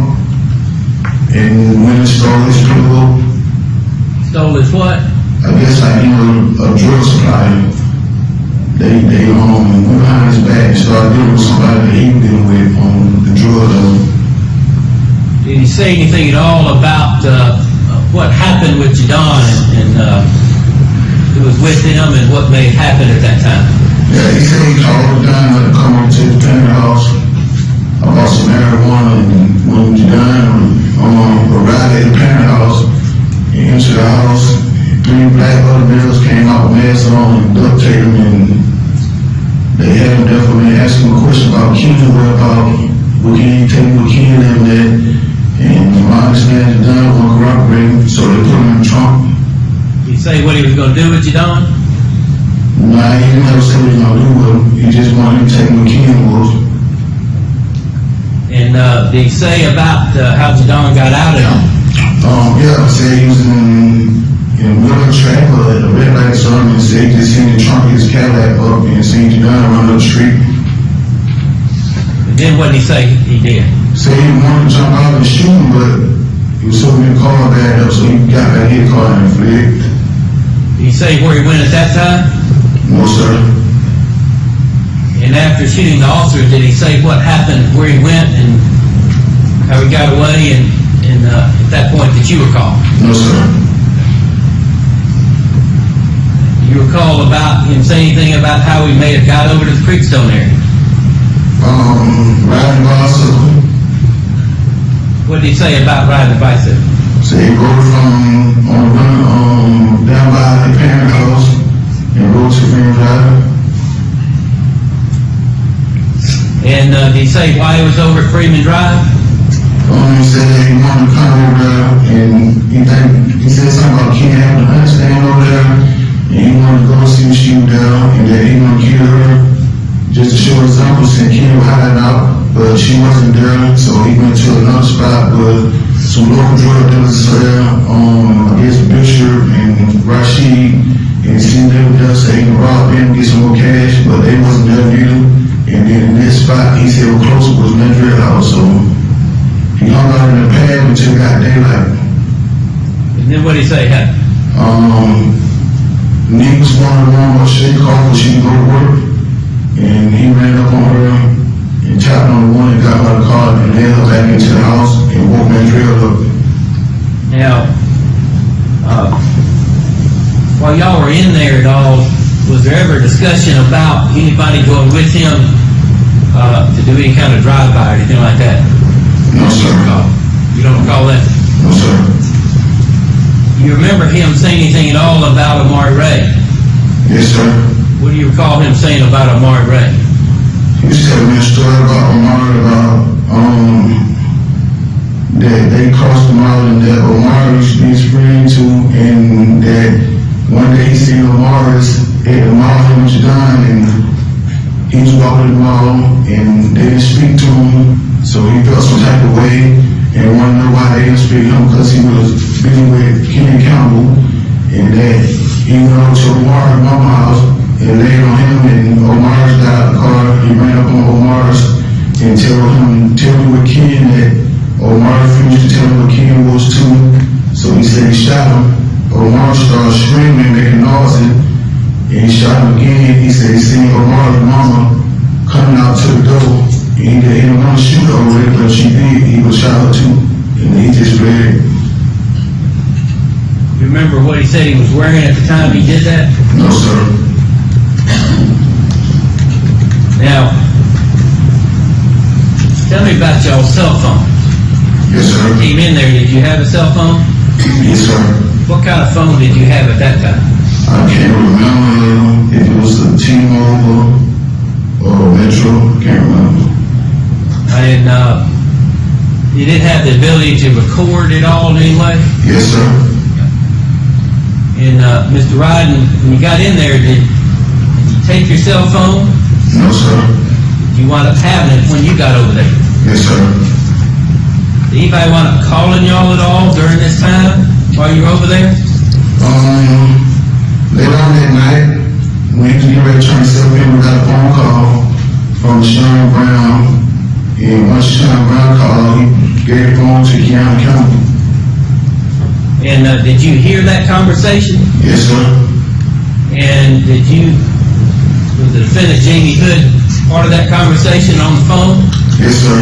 and went and stole his people. Stole his what? I guess like a drug supplier. They went behind his back and started dealing with somebody that he was dealing with on the drug. Did he say anything at all about what happened with Jadon and who was with him and what may have happened at that time? Yeah, he said he called the time to come over to the parent house about some marijuana, and when Jadon arrived at the parent house, he entered the house, 3 black other males came out with masks on and duct taped him, and they had him there for me, asking him a question about Ken, what can you tell me what Ken and that, and my understanding Jadon wasn't cooperating, so they put him in the trunk. Did he say what he was going to do with Jadon? Nah, he didn't ever say what he was going to do with him, he just wanted him to take what Ken was. And did he say about how Jadon got out of him? Yeah, I said he was in the middle of the track, but at a red light sun, and said he just seen the trunk of his Cadillac up and seen Jadon run up the street. And then what did he say he did? Said he wanted to jump out and shoot him, but he was so in the car backed up, so he got back in the car and fled. Did he say where he went at that time? No, sir. And after shooting the officer, did he say what happened, where he went, and how he got away, and at that point that you recall? No, sir. Do you recall about him saying anything about how he may have got over to the Creekstone area? Riding bicycle. What did he say about riding the bicycle? Said he rode from down by the parent house and rode to Freedom Drive. And did he say why he was over at Freeman Drive? He said that he wanted to come over there, and he said something about Ken having a stand over there, and he wanted to go see the shoot down, and that he wanted to kill her, just to show examples, and Ken was hiding out, but she wasn't there, so he went to another spot, but some local drug dealers there, I guess Bishop and Rashid, and seen them there, so he can rob them, get some more cash, but they wasn't there neither. And then in this spot, he said what closer was Madrid house, so he hung out in the pad until it got daylight. And then what did he say happened? Nick was one of the ones she called when she would go to work, and he ran up on her and tapped on the one and got out of the car and led her back into the house and woke Madrid up. Now, while y'all were in there at all, was there ever a discussion about anybody going with him to do any kind of drive-by or anything like that? No, sir. You don't recall that? No, sir. You remember him saying anything at all about Amari Ray? Yes, sir. What do you recall him saying about Amari Ray? He was telling me a story about Omar, about that they crossed him out and that Omar used to be his friend too, and that one day he seen Omar at the mall in Jadon, and he was walking the mall and they didn't speak to him, so he felt some type of way and wanted to know why they didn't speak to him, because he was busy with Kenny Campbell, and that he went over to Omar's mama's house and laid on him, and Omar's got out of the car. He ran up on Omar's and tell me what Ken, that Omar refused to tell him what Ken was too, so he said he shot him. Omar started screaming, making noise, and he shot him again. He said he seen Omar's mama coming out to the door, and he didn't want to shoot her over there, but she did. He was shot her too, and he just bled. You remember what he said he was wearing at the time he did that? No, sir. Now, tell me about y'all's cell phone. Yes, sir. When you came in there, did you have a cell phone? Yes, sir. What kind of phone did you have at that time? I can't remember if it was a T-Mobile or a Metro. Can't remember. And Did it have the ability to record it all in any way? Yes, sir. And, Mr. Ryden, when you got in there, did you take your cell phone? No, sir. You wound up having it when you got over there. Yes, sir. Did anybody wind up calling y'all at all during this time while you were over there? Later on that night, when he was ready to turn himself in, we got a phone call from Sean Brown. And once Sean Brown called, he gave the phone to Keanu County. And did you hear that conversation? Yes, sir. And was the defendant Jamie Hood part of that conversation on the phone? Yes, sir.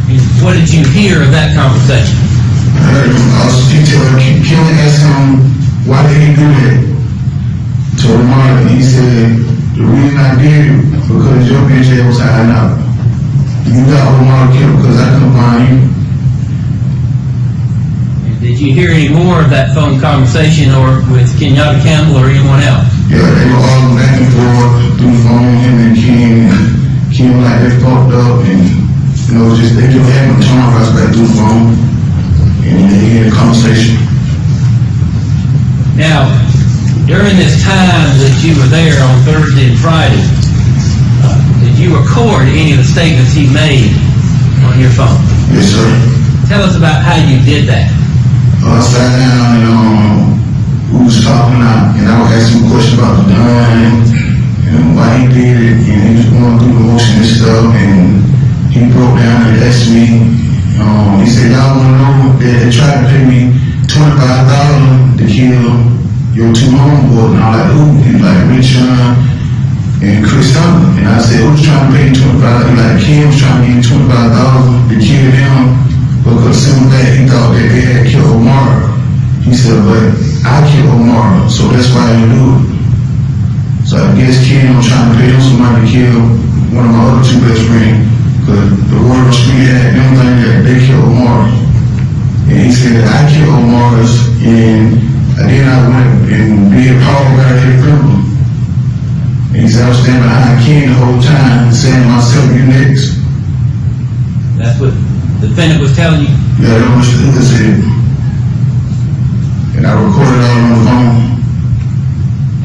And what did you hear of that conversation? I heard him. Kelly asked him, why did he do that to Omar? And he said, the reason I did it, because your bitch ass was hiding out. You got Omar killed because I couldn't find you. And did you hear any more of that phone conversation or with Kenyatta Campbell or anyone else? Yeah, they were all back and forth through the phone, him and Kim like they fucked up, and just they just having a turn right back through the phone, and they had a conversation. Now, during this time that you were there on Thursday and Friday, did you record any of the statements he made on your phone? Yes, sir. Tell us about how you did that. I sat down and we was talking out, and I was asking him questions about the gun and why he did it, and he was going through the motion and stuff, and he broke down and asked me, he said, y'all want to know that they tried to pay me $25,000 to kill your two homeboys, and I'm like, who? He's like, Richard and Chris Thompson. And I said, who's trying to pay you $25,000? He's like, Kim was trying to give you $25,000 to kill them because some that he thought that they had killed Omar. He said, but I killed Omar, so that's why I didn't do it. So I guess Kim was trying to pay him some money to kill one of my other two best friends. Because the word on the street had them think that they killed Omar. And he said that I killed Omar, and then I went and did Paul right here in criminal. And he said I was standing behind Ken the whole time, saying to myself, you next. That's what the defendant was telling you? Yeah, that was what he said. And I recorded all on the phone.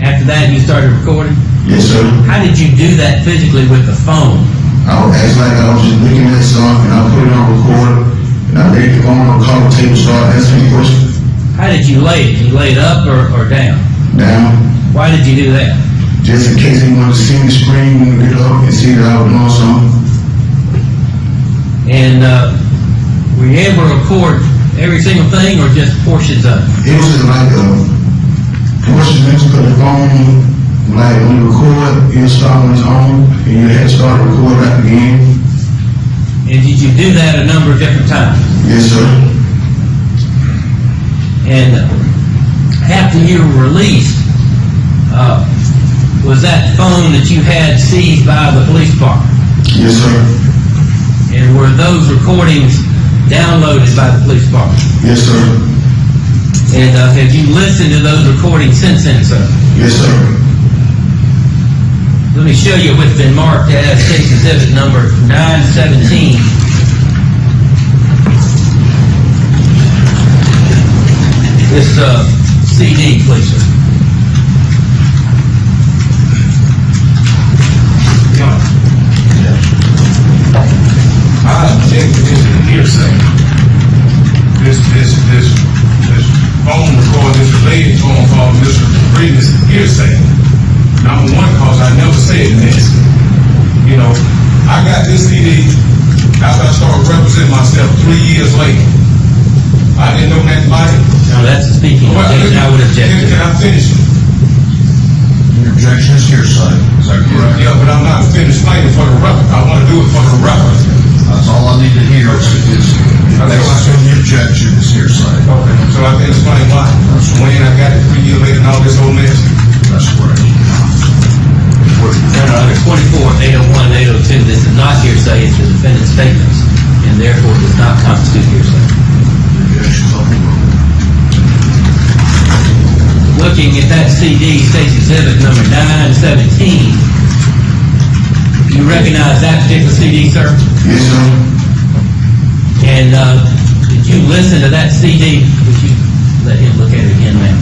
After that, you started recording? Yes, sir. How did you do that physically with the phone? I would act like I was just looking at something, and I put it on record, and I laid the phone on the coffee table, started asking questions. How did you lay it? Did you lay it up or down? Down. Why did you do that? Just in case he wanted to see me scream and get up and see that I was doing something. And were you able to record every single thing or just portions of it? It was just like a portion of the phone, like when you record, it'll start on its own, and you had to start to record back again. And did you do that a number of different times? Yes, sir. And after you were released, was that phone that you had seized by the police department? Yes, sir. And were those recordings downloaded by the police department? Yes, sir. And have you listened to those recordings since then, sir? Yes, sir. Let me show you what's been marked as case exhibit number 917. This CD, please, sir. I object to this hearsay. This phone record, this related phone call, Mr. Reed is hearsay. Number one, cause I never said this. I got this CD after I started representing myself 3 years later. I didn't know nothing about it. Now that's a speaking objection. I would object to Can I finish? Your objection is hearsay. Is that correct? Yeah, but I'm not finished explaining for the record. I want to do it for the record. That's all I need to hear is the objection is hearsay. Okay, so I can explain why. When I got it 3 years later and all this whole mess. That's correct. Under 24, 801, 802, this is not hearsay, it's the defendant's statements, and therefore does not constitute hearsay. Objection's on the roll. Looking at that CD, case exhibit number 917, you recognize that particular CD, sir? Yes, sir. And, did you listen to that CD? Would you let him look at it again, ma'am?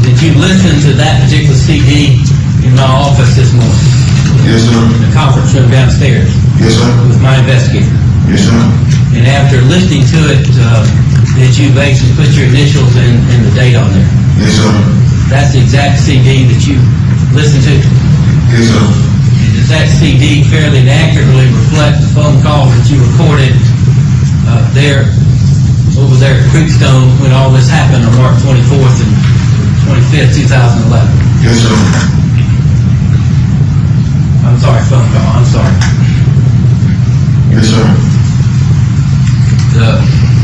Did you listen to that particular CD in my office this morning, Yes, sir. in the conference room downstairs, Yes, sir. with my investigator? Yes, sir. And after listening to it, did you basically put your initials and the date on there? Yes, sir. That's the exact CD that you listened to? Yes, sir. And does that CD fairly and accurately reflect the phone calls that you recorded over there at Creekstone when all this happened on March 24th and 25th, 2011? Yes, sir. I'm sorry, phone call, I'm sorry. Yes, sir.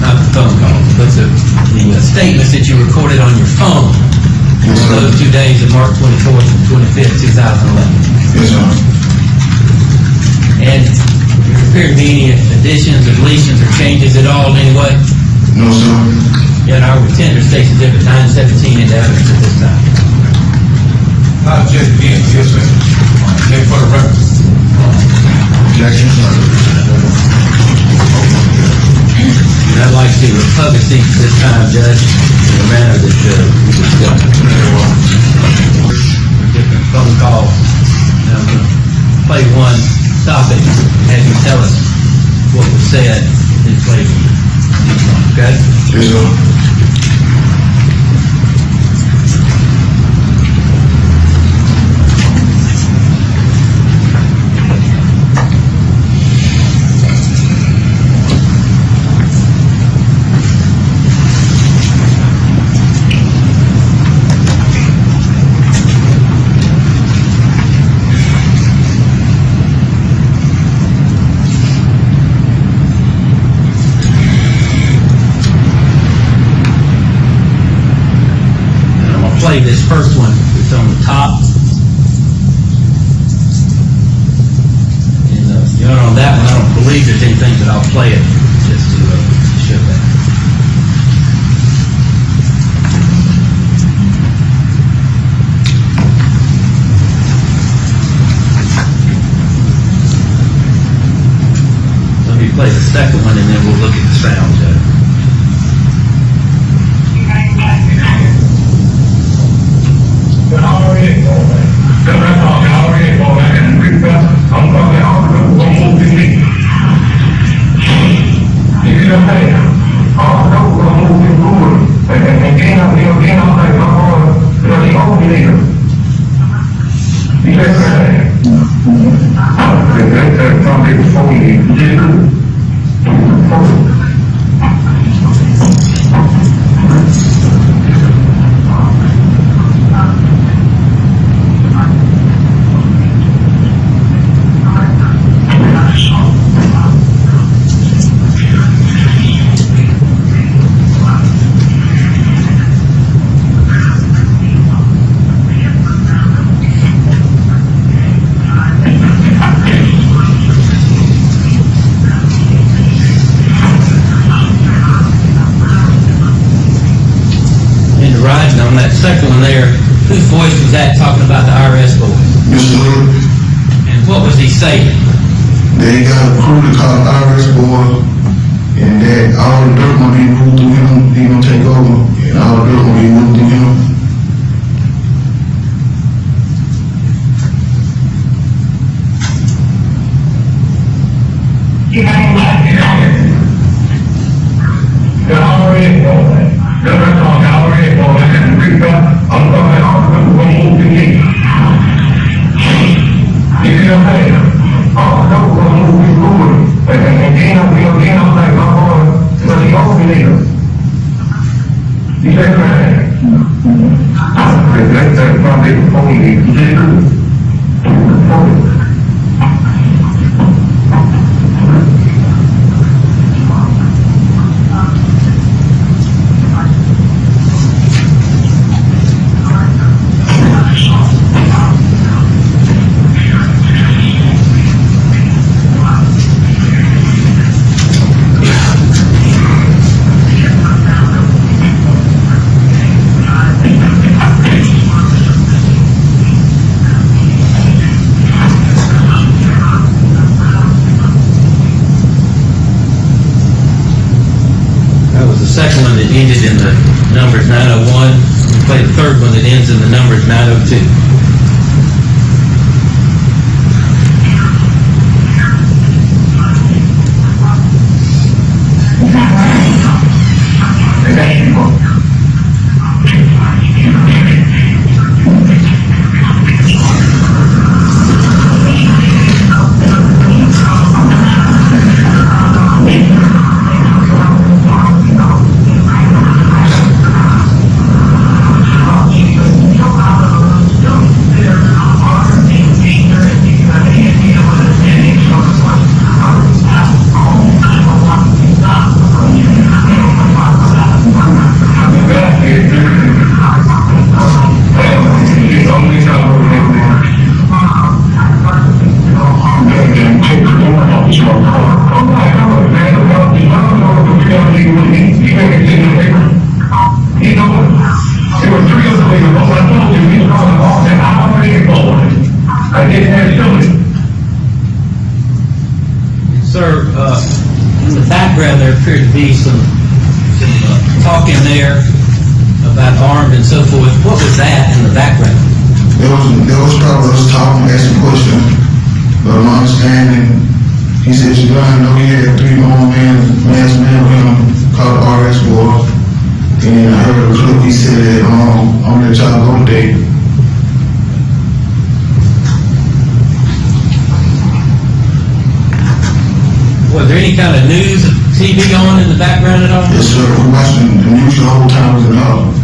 Not the phone call, but the statements that you recorded on your phone Yes, on sir. those 2 days of March 24th and 25th, 2011. Yes, sir. And there appear to be any additions or deletions or changes at all in any way No, sir. in our tender station exhibit 917 into evidence at this time. I object again, yes, sir. Then for the record. Objection. And I'd like to publish these at this time, Judge, in the manner that we discussed. Different phone call. And I'm going to play one, stop it, and have you tell us what was said in play. Okay? Yes, sir. Play this first one. It's on the top. And on that one, I don't believe there's anything, but I'll play it just to show that. Let me play the second one, and then we'll look at the sound, Judge. On that second one there, whose voice was that talking about the IRS boy? Mr. Hood, And what was he saying? they got a crew to call the IRS boy, and that all the dirt gonna be moved through him. He gonna take over, and all the dirt gonna be moved through him. second one that ended in the numbers 901, and play the third one that ends in the numbers 902. Sir, in the background there appeared to be some talk in there about armed and so forth. What was that in the background? There was probably us talking, asking questions, but my understanding, he said, you gotta know he had 3 masked men with him called the RS boys. And I heard a clip, he said that on that y'all go date. Was there any kind of news, TV on in the background at all? Yes, sir, we watching the news the whole time was in the house.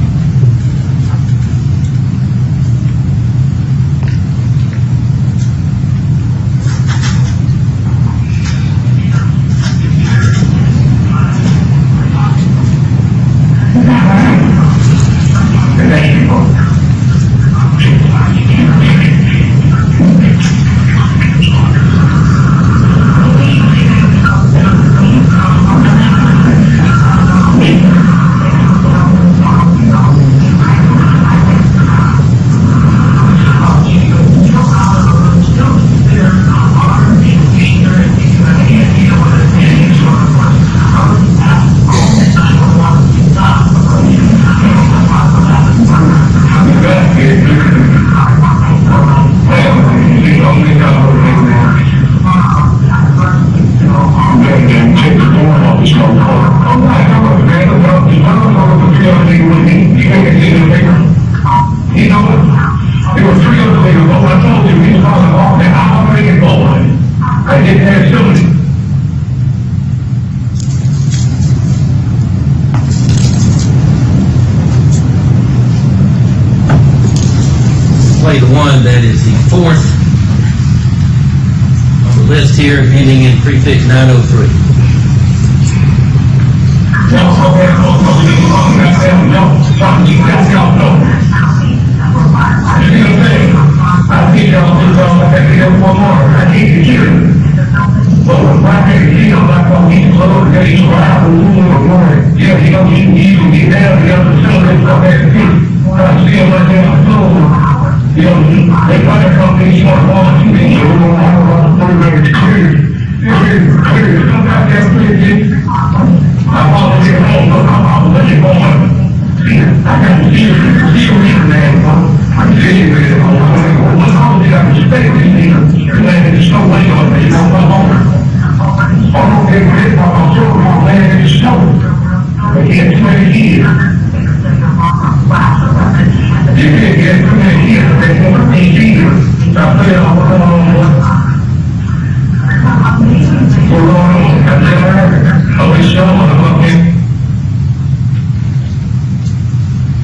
Play the one that is the 4th on the list here, ending in prefix 903.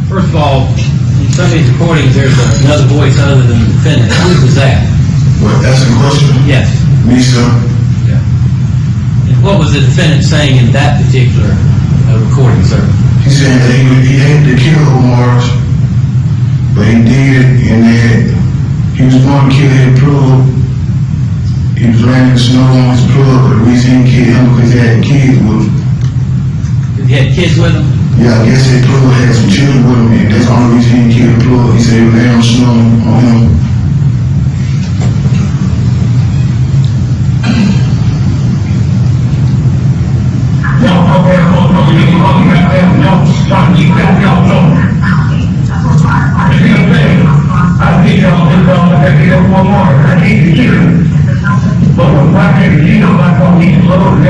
First of all, in some of these recordings, there's another voice other than the defendant. Who was that? What, asking a question? Yes. Me, sir. Yeah. And what was the defendant saying in that particular recording, sir? He said that he had to kill Omar, but he did it, and that he was going to kill his plug. He was laying in the snow on his plug, but the reason he didn't kill him because he had kids with him. He had kids with him? Yeah, I guess his plug had some children with him, and that's the only reason he didn't kill the plug. He said he was laying on snow on him.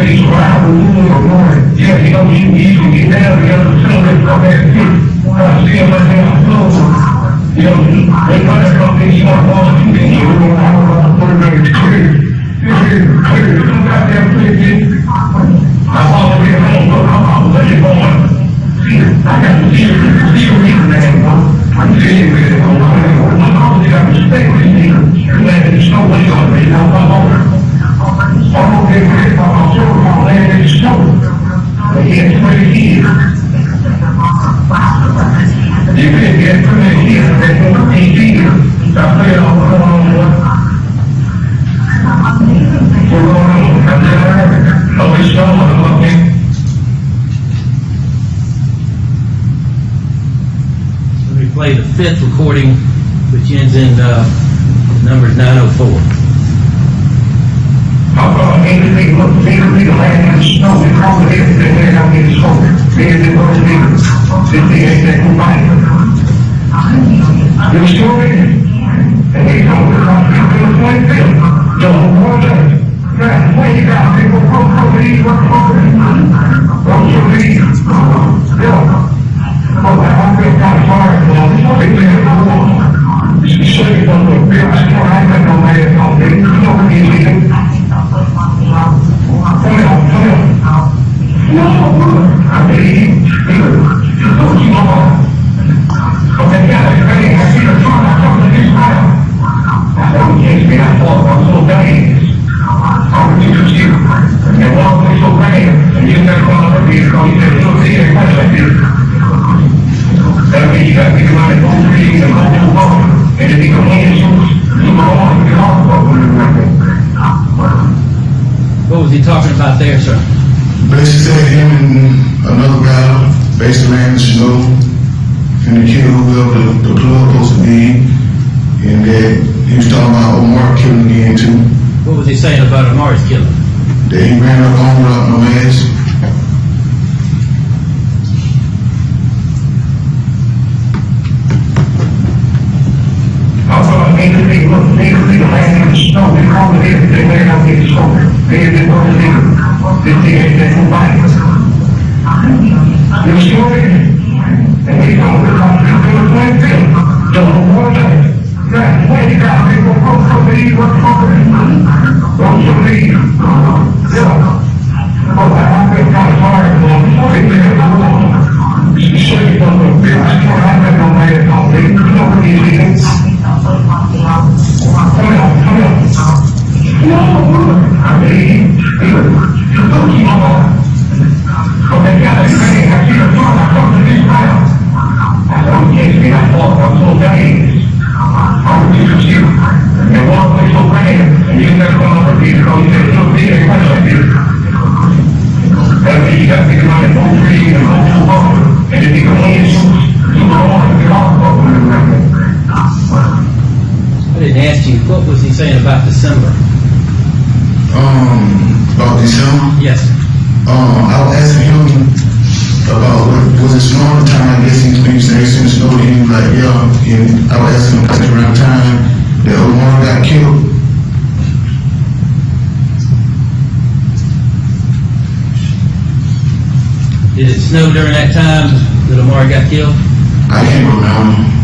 place around the wood or more. Yeah, you know, you can get down together, some of them come back and see them right there on the floor. You know, they put that up there, you want to walk through there, you don't want to put it in the clear. This is clear, you don't got that clear. I walk over here home, look, I'm let it go on. See, I got to see reason that, I'm seeing with it, I'm always got respect for you, man, there's no way on me, now I'm over. I'm over there with it, I'm sure I'm laying in the snow. But he had 20 years. You can't get 20 years, there's no 18 years. I play it all along. We're going on, I'm there, I'll be strong, I'm okay. Let me play the 5th recording, which ends in number 904. I'm anything, look, they land in the snow, they call it in, they're not getting snow. They go to they ain't that combined. They're still in. And they don't look like they're going to play them. Don't want that. That's the way you got people go over these, work over these. Those are these. Yeah. Oh, I feel kind of sorry for them. They live in the war. You say you don't look big, I got no man on me. You know what he's eating. Come on. No, I mean, you know, you are. Okay, I see the front, I come to this round. I said, we can't be that far, I'm so bad. I'm going to you. And walk me so bad. And you never want to be because you said, you don't see any much like this. That means you got to be running over you and go to the ball. And if you come in, you go on, you can also go to the record. What was he talking about there, sir? Basically said him and another guy basically ran the snow and the kid whoever the plug supposed to be, and that he was talking about Omar killing again too. What was he saying about Amar's killing? That he ran up on without no mask. They land in the snow, they call it in, they land out in the snow. They ain't going to leave. They ain't that combined. They're still in. And they don't look like they're going to play them. Don't want that. That's the way you got people go over these, work over these. Those are these. Yeah. Oh, I feel kind of sorry for them. They live in the war. You say you don't look big, I got no man on me. You know what he's eating. Come on. No, I mean, you don't keep on. Okay, I see the front, I come to this round. I said, we can't be that far, I'm so bad. I'm going to you. And walk me so bad. And you never come over here because you said, you don't see any much like this. That means you got to be running over you and go to the ball. And if you come in, you go on, you can also go to the record. I didn't ask you, what was he saying about December? About December? Yes. I was asking him about was it snow time? I guess he's been saying snow, and he was like, yeah. And I was asking him like around time that Omar got killed. Did it snow during that time that Omar got killed? I can't remember.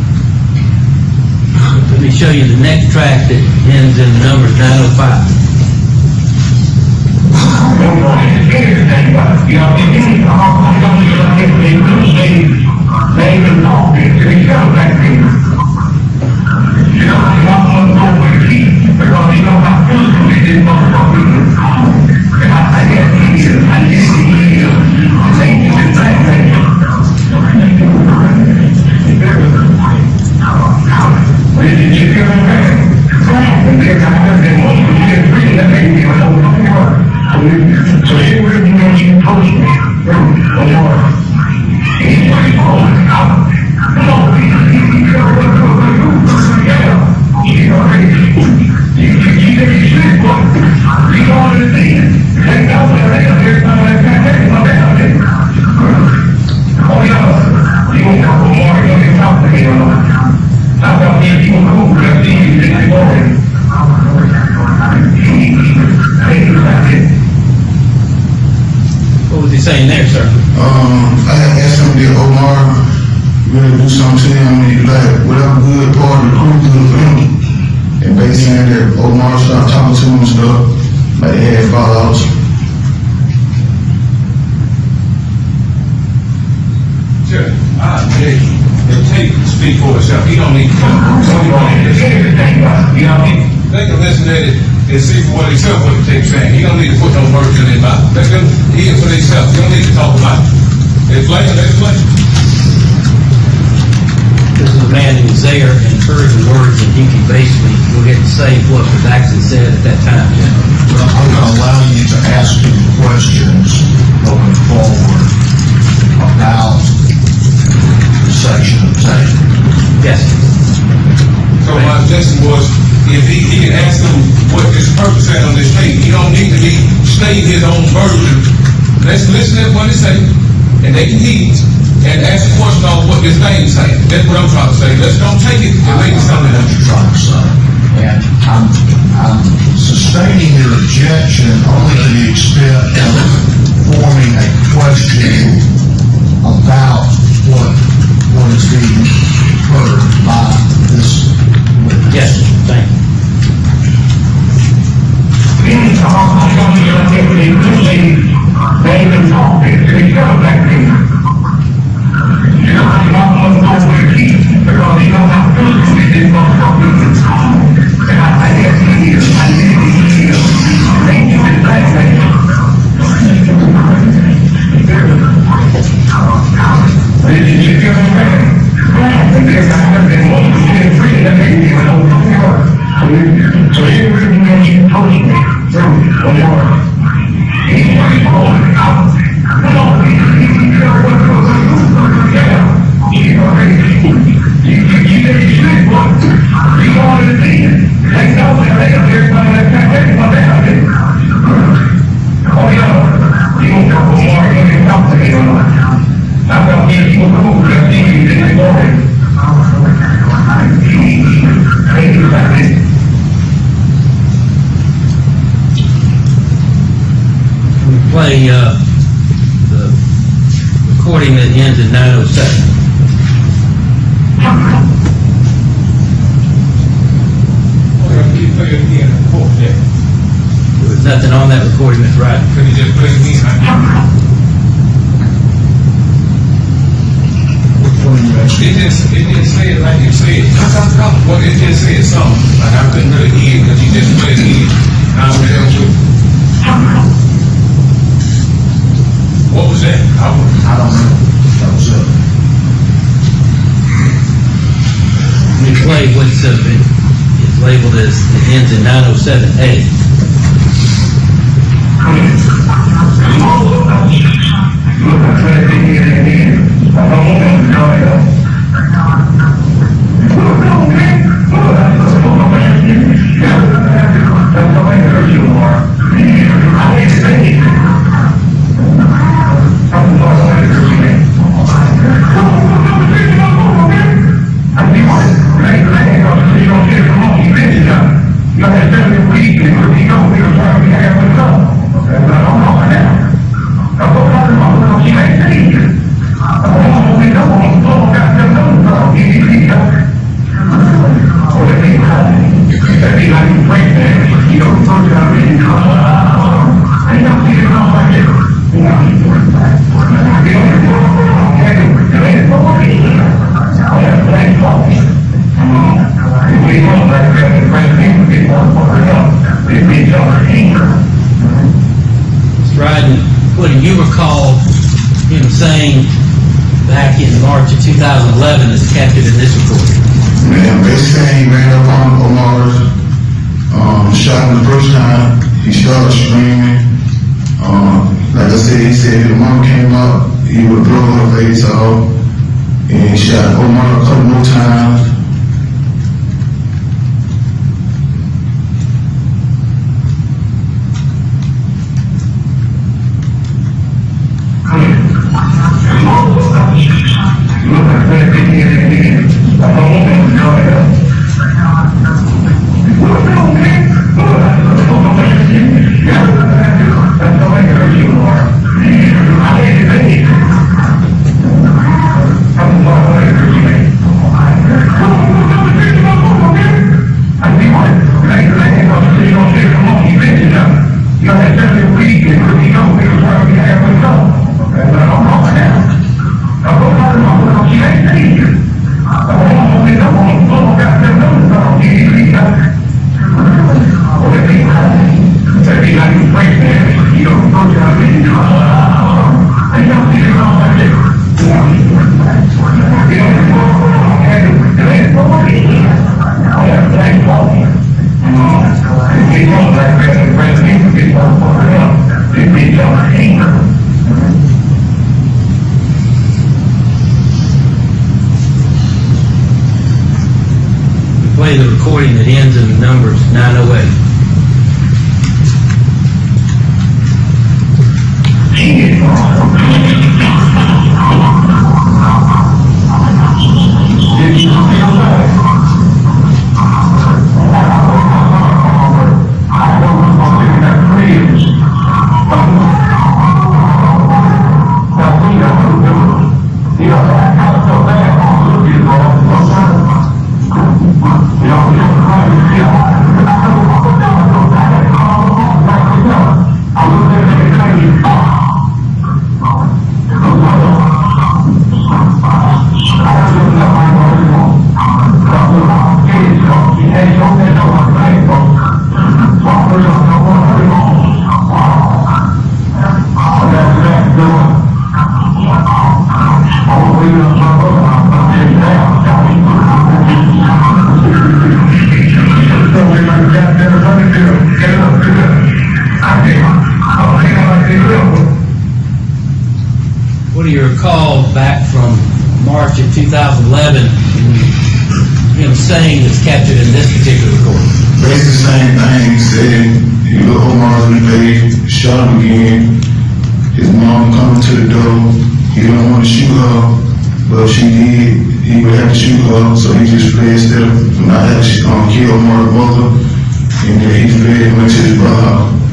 Let me show you the next track that ends in the number 905. So he would have been post me. I had asked him did Omar really do something to him, and like whatever good part of the crew good for him. And basically saying that Omar started talking to him and stuff, like they had fallouts. Sure, the tape speak for itself. He don't need to come. They can listen at it and see for what himself what the tape's saying. He don't need to put no words in his mouth. Let them hear for themselves. He don't need to talk about it. It's plain, it's plain. This is a man who was there and heard the words, and he can basically go ahead and say what was actually said at that time, General. Well, I'm going to allow you to ask him questions going forward about the section of tape. Yes. So my suggestion was, if he can ask them what this purpose had on this tape, he don't need to be stating his own version. Let's listen to what he say, and they can hear it, and ask a question on what this thing say. That's what I'm trying to say. Let's don't take it and make it something What else. you're trying to say. And I'm sustaining your objection only to the extent of forming a question about what is being heard by this witness. Yes, thank you. So he really knows you personally. Play the recording that ends in 9:07. There was nothing on that recording, Mr. Ryder. Could he just play it again? It didn't say it like you said. Well, it just said something. Like I couldn't really hear it because he just played it again. I was able to. What was that? I don't know. That was it. We play what's it's labeled as, it ends in 9:07A. Mr. Ryder, what do you recall him saying back in March of 2011 that's captured in this recording? Man, basically he ran up on Omar's, shot him the first time, he started screaming. Like I said, he said if the mom came up, he would blow her face off, and he shot Omar a couple more times. recording that ends in the numbers 908. What do you recall back from March of 2011, him saying that's captured in this particular recording? Basically the same thing. He said he looked Omar's on the page, shot him again. His mom coming to the door. He didn't want to shoot her, but if she did, he would have to shoot her. So he just fled instead of not having to kill Omar's mother. And then he fled and went to his brother's house.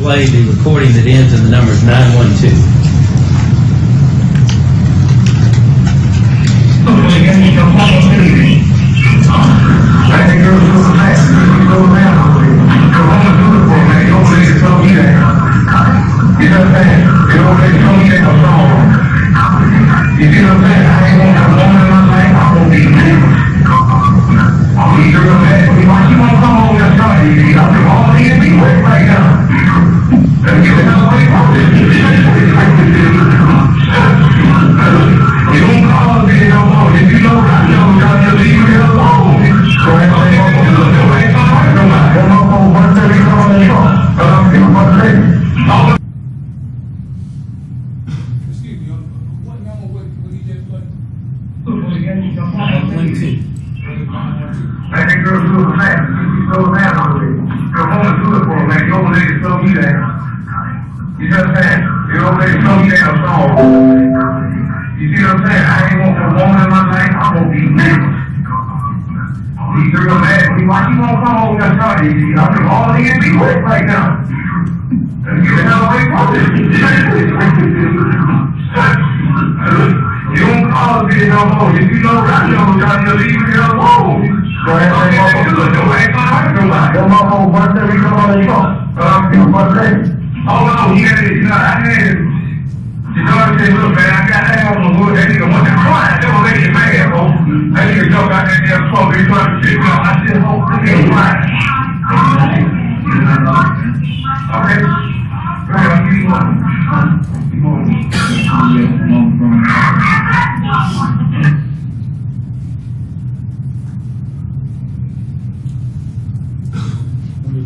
Play the recording that ends in the numbers 912.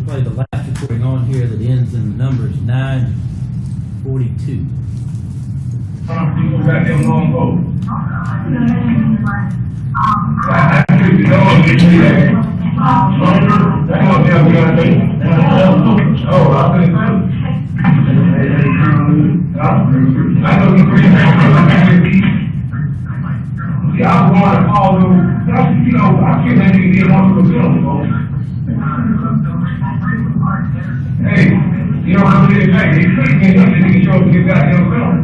Play the last recording on here that ends in the numbers 942. Oh, My kid ain't even get on the film, folks. Hey, you know what I'm saying? He couldn't get up and he can show up to get goddamn film.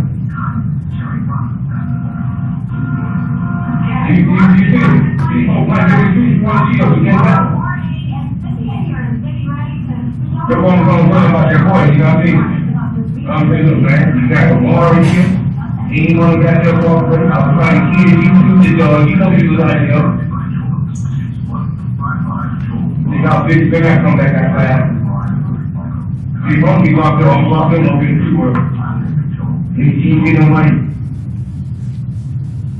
You see it? These folks like to do one deal to get out. The one gonna worry about their boy, you know what I mean? I'm saying, look, man, you got a war in here. Anyone got their walk with, I was trying to kid you to the dog, you know people like that. They got big, they gotta come back outside. He won't be locked up, I'm locked up, don't get too work. He ain't get no money.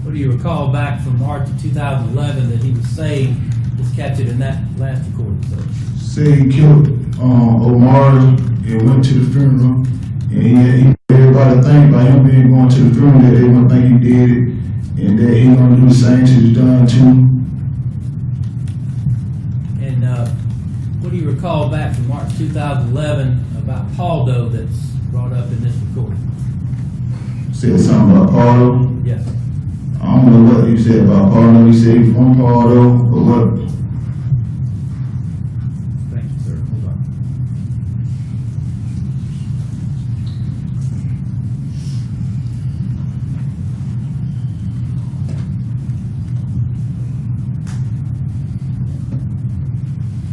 What do you recall back from March of 2011 that he was saying was captured in that last recording, sir? Say he killed Omar and went to the funeral, and he everybody think by him being going to the funeral that they gonna think he did it, and that he gonna do the same to the Don too. And what do you recall back from March 2011 about Paul Doe that's brought up in this recording? Said something about Paulo. Yes. I don't know what he said about Paulo. He said he from Paulo, but what? Thank you, sir. Hold on.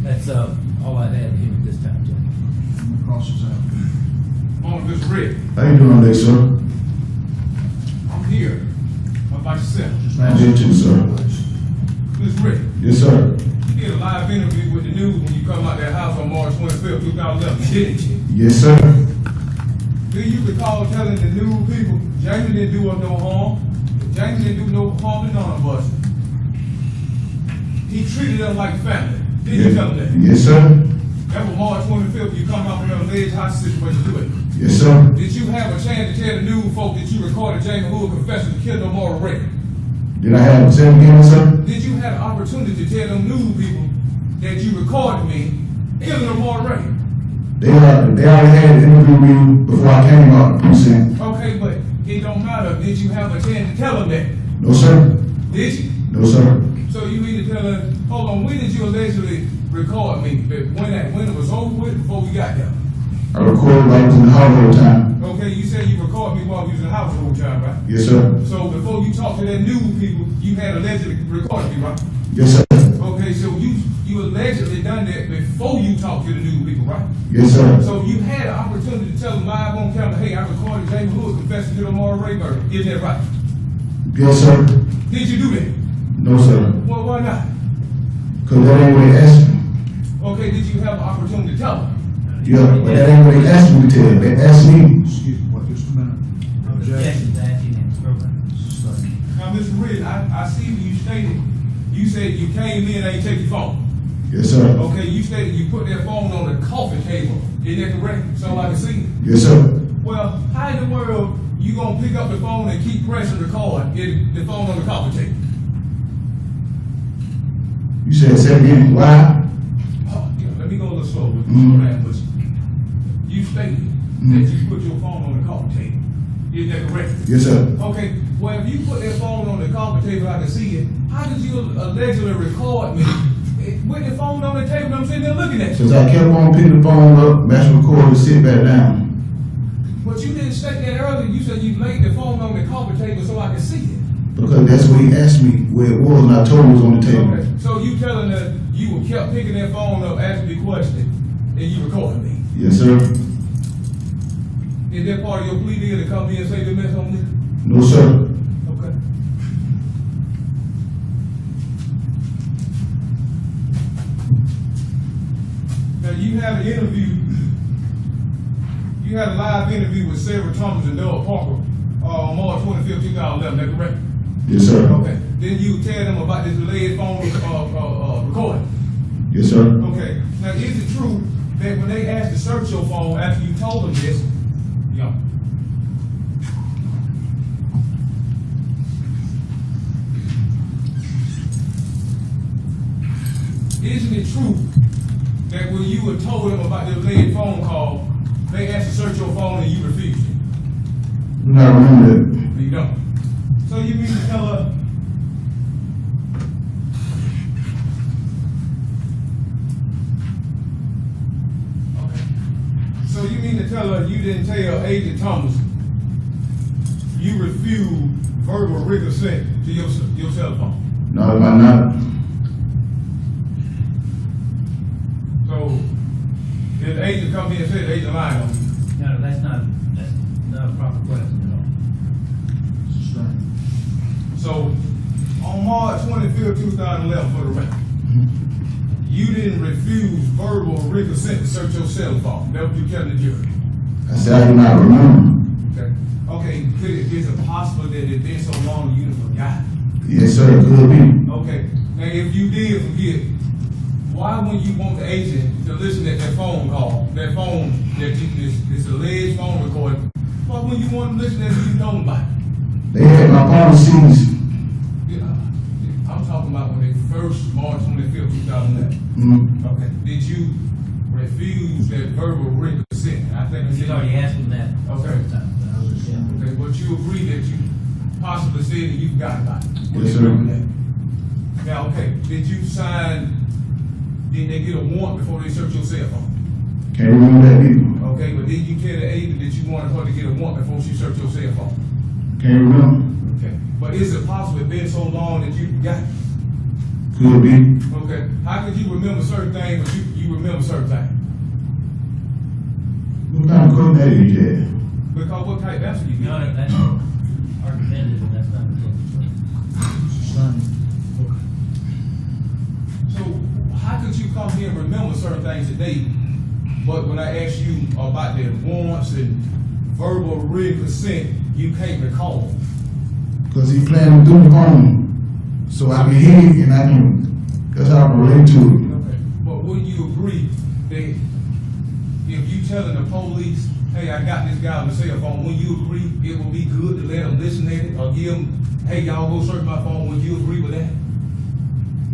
That's all I had here at this time, Jim. Crosses out. On this red, How you doing today, sir? I'm here. What about yourself? I'm here too, sir. This red. Yes, sir. You did a live interview with the news when you come out that house on March 25th, 2011, didn't you? Yes, sir. Do you recall telling the news people Jamie didn't do us no harm? Jamie didn't do no harm to none of us. He treated us like family. Did you tell them that? Yes, sir. That was March 25th, you come out from the alleged hostage situation to it. Yes, sir. Did you have a chance to tell the news folk that you recorded Jamie Hood confessing to kill no more Ray? Did I have a tell again, sir? Did you have an opportunity to tell them news people that you recorded me killing no more Ray? They already had an interview with me before I came out. You see? Okay, but it don't matter. Did you have a chance to tell them that? No, sir. Did you? No, sir. So you mean to tell us, hold on, when did you allegedly record me? When it was over with, before we got there? I recorded like it was in the holiday time. Okay, you said you recorded me while we was in the house the whole time, right? Yes, sir. So before you talked to that news people, you had allegedly recorded me, right? Yes, sir. Okay, so you allegedly done that before you talked to the news people, right? Yes, sir. So you had an opportunity to tell them live on camera, hey, I recorded Jamie Hood confessing to the Lamar Ray murder. Isn't that right? Yes, sir. Did you do that? No, sir. Well, why not? Because that ain't what they asked me. Okay, did you have an opportunity to tell them? Yeah, but that ain't what they asked me to tell. They asked me. Excuse me, what, just a minute. Objection, that you can program. Now, Mr. Ridge, I see you stated, you said you came in and ain't take your phone. Yes, sir. Okay, you stated you put that phone on the coffee table. Isn't that correct? So I can see it. Yes, sir. Well, how in the world you gonna pick up the phone and keep pressing record if the phone on the coffee table? You said say again. Why? Oh, yeah, let me go a little slow with this Mhm. language. You stated that you put your phone on the coffee table. Is that correct? Yes, sir. Okay, well, if you put that phone on the coffee table, I can see it. How did you allegedly record me with the phone on the table and I'm sitting there looking at you? Because I kept on picking the phone up, mash record, and sit back down. But you didn't state that earlier. You said you laid the phone on the coffee table so I could see it. Because that's what he asked me where it was, and I told him it was on the table. Okay, so you telling that you kept picking that phone up, asking me questions, and you recorded me. Yes, sir. Is that part of your plea deal to come here and say the mess on me? No, sir. Okay. Now you had an interview. You had a live interview with Sarah Thomas and Doug Parker on March 25th, 2011. That correct? Yes, sir. Okay. Then you tell them about this delayed phone recording. Yes, sir. Okay. Now, is it true that when they asked to search your phone after you told them this, yeah. Isn't it true that when you were told them about the delayed phone call, they asked to search your phone and you refused it? Do not remember that. You don't. So you mean to tell us mean to tell us you didn't tell Agent Thomas you refused verbal written consent to your cell phone? No, if I'm not, So, if the agent come here and say the agent lied on you, No, that's not a proper question at all. so, on March 25th, 2011, for the record, you didn't refuse verbal written consent to search your cell phone. That's what you telling the jury. I said I do not remember. Okay, is it possible that it's been so long you forgot? Yes, sir, it could be. Okay, now if you did forget, why when you want the agent to listen to that phone call, that phone, this alleged phone recording, why when you want to listen to that you know about it? They had my policies. Yeah, I'm talking about when they first, March 25th, 2011. Mm-hmm. Okay, did you refuse that verbal written consent? I think He's already asked him that. Okay. Okay, but you agree that you possibly said that you forgot about it? Yes, sir. Now, okay, did you sign, did they get a warrant before they searched your cell phone? Can't remember that either. Okay, but did you tell the agent that you wanted her to get a warrant before she searched your cell phone? Can't remember. Okay, but is it possible it's been so long that you forgot? Could be. Okay, how could you remember certain things, but you remember certain things? What kind of code that you had? Because what type of answer you No, get? that's argumentative, and that's not the case. So, how could you come here and remember certain things today, but when I ask you about the warrants and verbal written consent, you can't recall? Because he playing through the phone. So I can hear and I can, that's how I can relate to it. Okay, but wouldn't you agree that if you telling the police, hey, I got this guy on the cell phone, wouldn't you agree it would be good to let them listen at it, or give them, hey, y'all go search my phone, would you agree with that?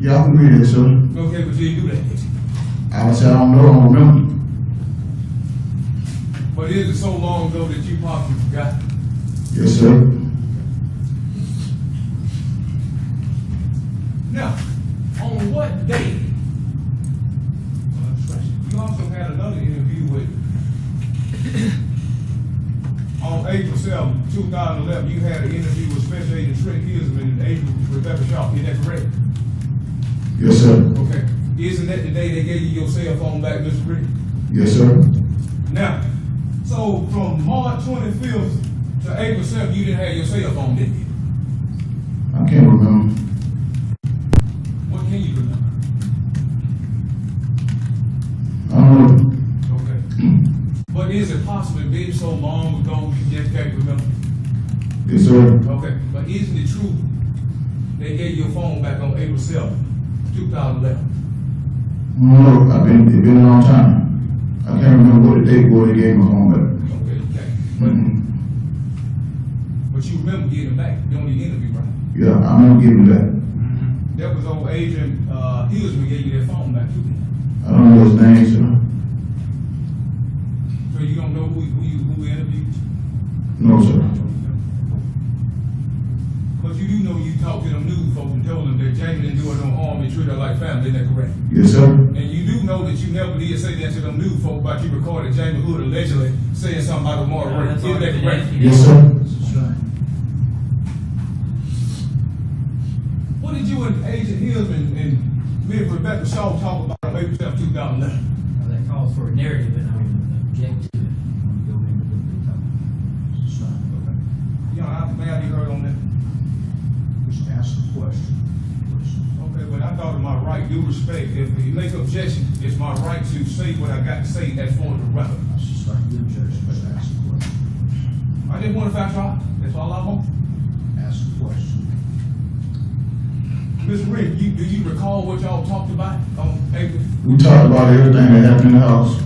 Yeah, I can agree with that, sir. Okay, but you didn't do that. I said I don't know, I don't remember. But is it so long ago that you possibly forgot? Yes, sir. Now, on what day? You also had another interview with, on April 7, 2011, you had an interview with Special Agent Trent Hilsman and Agent Rebecca Shaw, is that correct? Yes, sir. Okay. Isn't that the day they gave you your cell phone back, Mr. Rick? Yes, sir. Now, so from March 25th to April 7th, you didn't have your cell phone, did you? I can't remember. What can you remember? I don't know. Okay. But is it possible it been so long ago you just can't remember? Yes, sir. Okay, but isn't it true they gave your phone back on April 7th, 2011? No, it's been a long time. I can't remember what the date was they gave my phone back. Okay, okay. Mm-hmm. But you remember getting it back during the interview, right? Yeah, I remember giving it back. That was old Agent Hilsman gave you that phone back too. I don't know his name, sir. So you don't know who interviewed you? No, sir. But you do know you talked to them news folks and told them that Jamie didn't do her no harm and treat her like family, isn't that correct? Yes, sir. And you do know that you never did say that to them news folks about you recorded Jamie Hood allegedly saying something about Omar Ray. That's Isn't that already correct? been Yes, sir. What did you and Agent Hilsman and Miss Rebecca Shaw talk about on April 7, 2011? Well, that calls for a narrative, and I would object to it. I want to go into what they talk about. You know, may I be heard on that? Just ask the question. Okay, but I thought in my right, due respect, if you make objection, it's my right to say what I got to say as for the record. I suspect the objection, just ask the question. I just want to fact out. That's all I want. Ask the question. Mr. Rick, do you recall what y'all talked about on April? We talked about everything that happened in the house.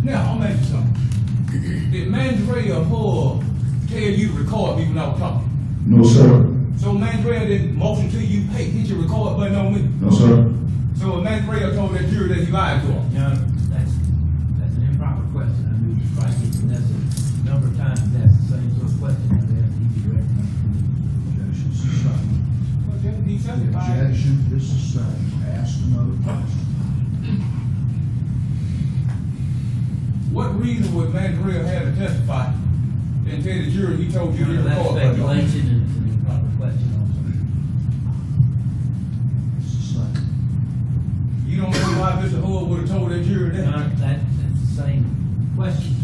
Now, I'll make you something. Did Mandrea Hull tell you to record me when I was talking? No, sir. So Mandrea didn't motion to you, hey, hit your record button on me? No, sir. So Mandrea told that jury that he lied to her? No, that's an improper question. I knew you tried to get Vanessa a number of times. That's the same sort of question. I've asked you directly. Objection sustained. Well, then he The testified. objection is sustained. Ask another question. reason what Mandrill had to testify and tell the jury he told you to That's record. speculation and it's an improper question also. You don't know why Mr. Hood would have told that jury that? That's the same question.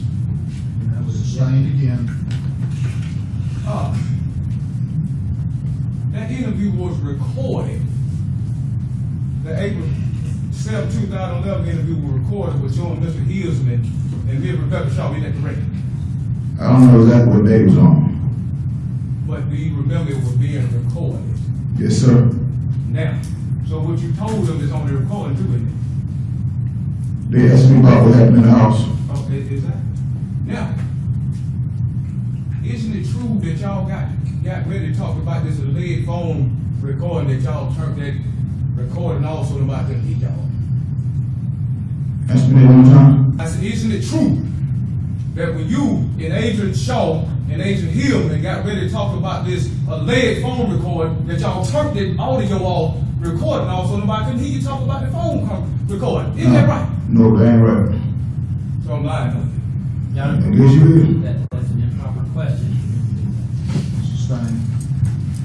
And that was sustained again. That interview was recorded. The April 7, 2011 interview was recorded with showing Mr. Hillsman and Ms. Rebecca Shaw. Is that correct? I don't know exactly what day it was on. But do you remember it was being recorded? Yes, sir. Now, so what you told them is on the recording too, isn't it? They asked me about what happened in the house. Okay, exactly. Now, isn't it true that y'all got ready to talk about this alleged phone recording that y'all turned that recording also about them hit y'all? Ask me that one time. I said, isn't it true that when you and Agent Shaw and Agent Hillman got ready to talk about this alleged phone recording that y'all turned that audio off recording also nobody couldn't hear you talk about the phone recording? Isn't that right? No, that ain't right. So I'm lying on you. Y'all I guess you is. That's an improper question. Sustained.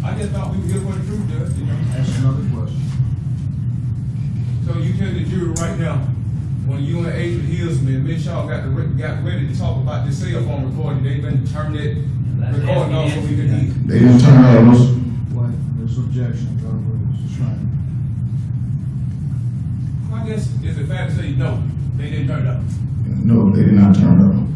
I just thought we were here for the truth, Judge, you know. That's another question. So you tell the jury right now, when you and Agent Hillsman and Ms. Shaw got ready to talk about this cell phone recording, they been turned that recording off so we could hear. They didn't turn out those. Wait, there's objections, I believe, sustained. I guess it's a fact to say no, they didn't turn it up. No, they did not turn up.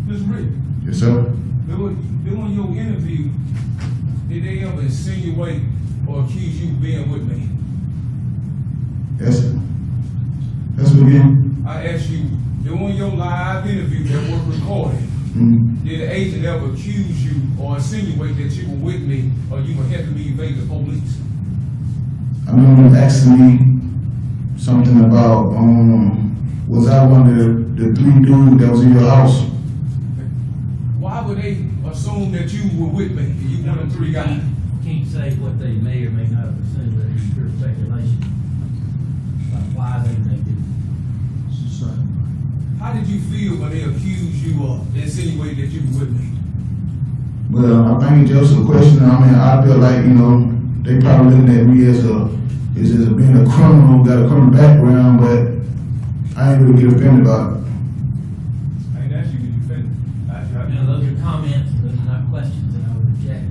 Mr. Rick, Yes, sir. during your interview, did they ever insinuate or accuse you of being with me? Yes, sir. That's what again. I asked you, during your live interview that was recorded, Mm-hmm. did the agent ever accuse you or insinuate that you were with me or you were helping me evade the police? I remember them asking me something about, was I one of the three dudes that was in your house? Why would they assume that you were with me and you one of the three guys? Can't say what they may or may not have assumed, that it's pure speculation. Like why they think it. Sustained. How did you feel when they accused you or insinuated that you were with me? Well, I think just a question. I mean, I feel like, they probably looking at me as being a criminal, got a criminal background, but I ain't really get offended about it. I ain't asked you to defend it. Those are comments, those are not questions, and I would reject.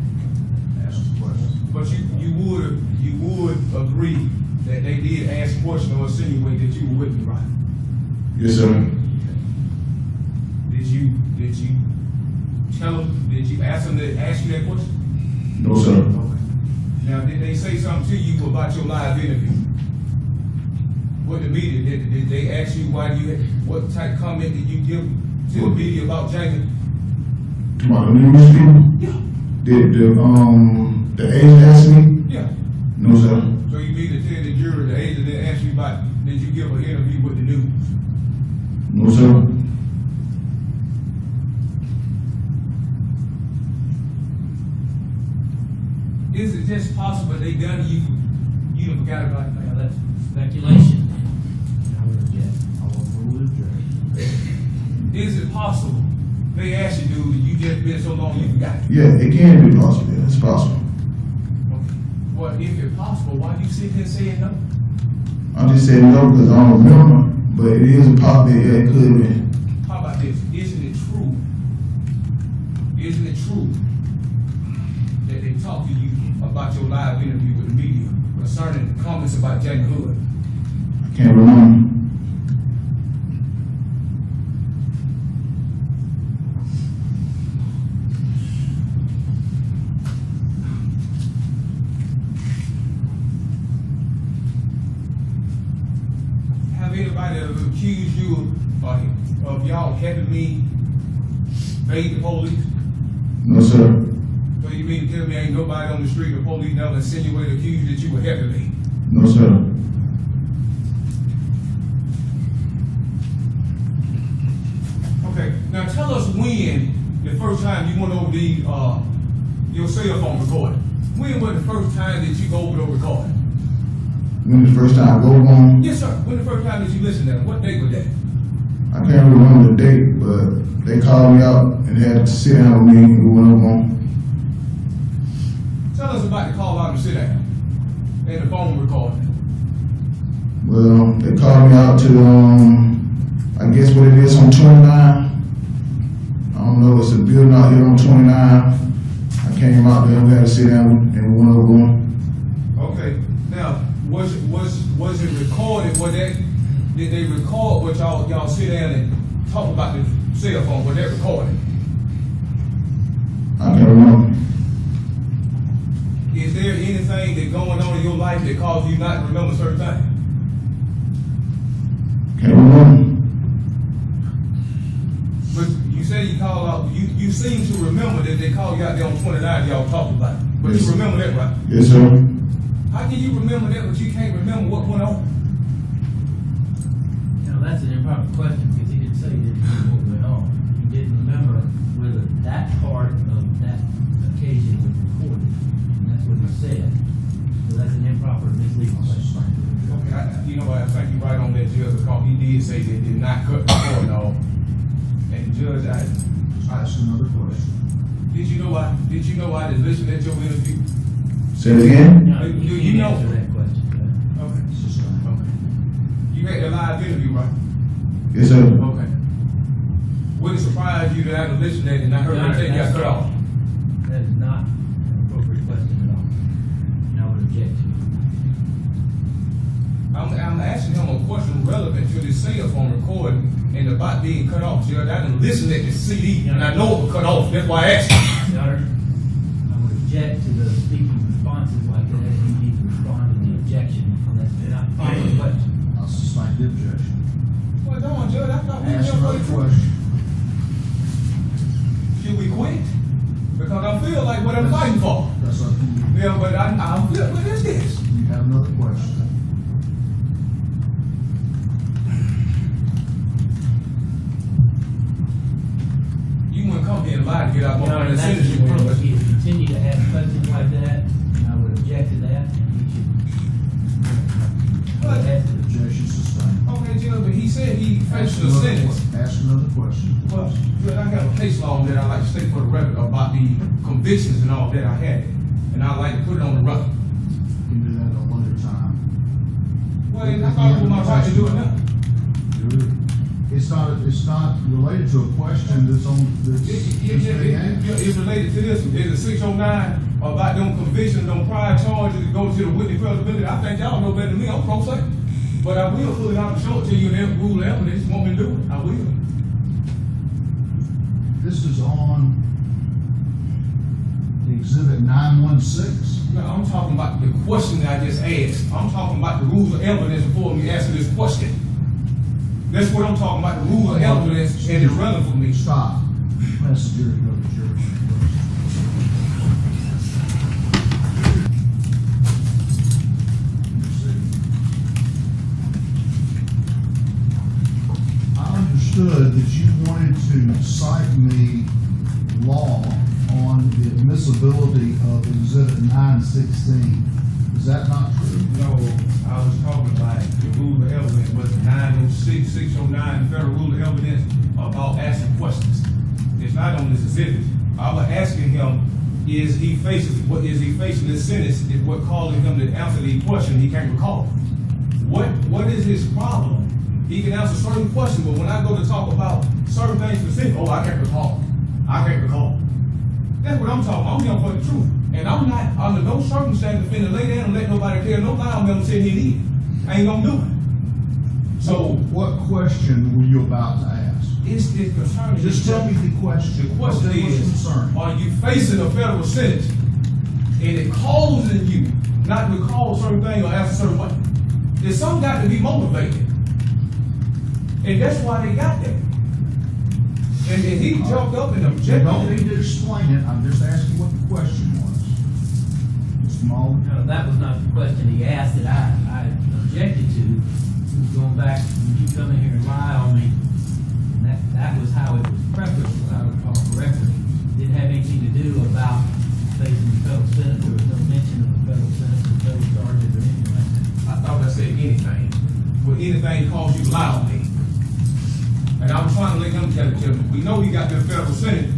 Ask the question. But you would agree that they did ask a question or insinuate that you were with me, right? Yes, sir. Did you tell them, did you ask them to ask you that question? No, sir. Okay. Now, did they say something to you about your live interview? What the media, did they ask you what type of comment did you give to the media about Jacob? About the news people? Yeah. Did the agent ask me? Yeah. No, sir. So you mean to tell the jury, the agent didn't ask you about, did you give an interview with the news? No, sir. Is it just possible they done you done forgot about it? Now, that's speculation, and I would reject. I will rule object. Is it possible they asked you, dude, you just been so long you forgot it? Yeah, it can be possible. Yeah, it's possible. Okay. Well, if it's possible, why you sit here saying no? I just said no because I don't remember, but it is a possibility. Yeah, it could be. How about this? Isn't it true? Isn't it true that they talked to you about your live interview with the media concerning the comments about Jack Hood? I can't remember. Have anybody ever accused you of y'all helping me evade the police? No, sir. So you mean to tell me ain't nobody on the street or police never insinuated, accused that you were helping me? No, sir. when the first time you went over the, your cell phone recording? When was the first time that you go over the recording? When the first time I go home, Yes, sir. When the first time that you listened to them? What date was that? I can't remember the date, but they called me out and had to sit down with me and we went over home. Tell us about the call out and sit down and the phone recording. Well, they called me out to, I guess what it is on 29. I don't know, it's a building out here on 29. I came out there, we had to sit down and we went over them. Okay. Now, was it recorded? Did they record what y'all sit down and talk about the cell phone? Was that recorded? I can't remember. Is there anything that going on in your life that caused you not to remember certain things? Can't remember. But you say you called out, you seem to remember that they called you out there on 29, y'all talked about it. But Yes. you remember that, right? Yes, sir. How can you remember that, but you can't remember what went on? Now, that's an improper question, because he didn't say he didn't remember what went on. He didn't remember whether that part of that occasion was recorded, and that's what he said. So that's an improper misleading question. Okay, you know what, I think you're right on that, Judge, because he did say they did not cut the cord off. And Judge, I ask another question. did you know I did listen at your interview? Say it again? No, You you know- can't answer that question. Okay. You had the live interview, right? Yes, sir. Okay. Would it surprise you that I listened at it and I heard everything got cut off? That is not an appropriate question at all, and I would object to it. I'm asking him a question relevant to this cell phone recording and about being cut off, Judge. I didn't listen at the CD and I know it was cut off. That's why I asked you. Your Honor, I would object to the speaking responses like that. You need to respond to the objection, and that's not a proper question. I'll sustain the objection. Well, no, Judge, I thought we were Ask here for another the truth. question. Should we quit? Because I feel like what I'm fighting for. That's up to you. Yeah, but I feel, what is this? You have another question. You wouldn't come here and lie to get out Your more Honor, than the that's sentence you where put. if you continue to ask questions like that, and I would object to that, and you should. I would ask that Objection sustained. Okay, Judge, but he said he Ask faced the another sentence. Ask another question. Well, Judge, I got a case law that I like to state for the record about the convictions and all that I had. And I like to put it on the record. You can do that at a later time. Well, I thought it was my right to do it now. It's not related to a question that's on, that's being asked. It's related to this one. There's a 609 about them convictions on prior charges that go to the witness credibility. I think y'all know better than me. I'm pro se. But I will pull it out and show it to you and then rule the evidence. Want me to do it? I will. This is on the exhibit 916. No, I'm talking about the question that I just asked. I'm talking about the rules of evidence before me asking this question. That's what I'm talking about, the rules of evidence and it's relevant for me. Stop. That's the jury, go to jury. I understood that you wanted to cite me law on the admissibility of exhibit 916. Is that not true? No, I was talking about the rule of evidence, was 906, 609, federal rule of evidence about asking questions. It's not on this exhibit. I was asking him, is he facing this sentence, is what calling him to answer the question he can't recall. What is his problem? He can answer certain questions, but when I go to talk about certain things specific, oh, I can't recall. I can't recall. That's what I'm talking about. I'm here for the truth. And I'm not under no circumstance finna lay down and let nobody tell nobody I'm gonna sit here and eat. I ain't gonna do it. So What question were you about to ask? it's concerning. Just tell me the question. The question Okay, what's is, concerning? are you facing a federal sentence and it causing you not to recall certain things or answer certain way? There's some got to be motivated. And that's why they got that. And he jumped up and You objected. don't need to explain it, I'm just asking what the question was. Mr. Mullen? No, that was not the question he asked that I objected to. He was going back, and you come in here and lie on me, And that was how it was prefaced, if I recall correctly. Didn't have anything to do about facing the federal Senate. There was no mention of the federal Senate or federal charges or anything like that. I thought that said anything. Would anything cause you to lie on me? And I was trying to let him tell it to me. We know he got the federal Senate,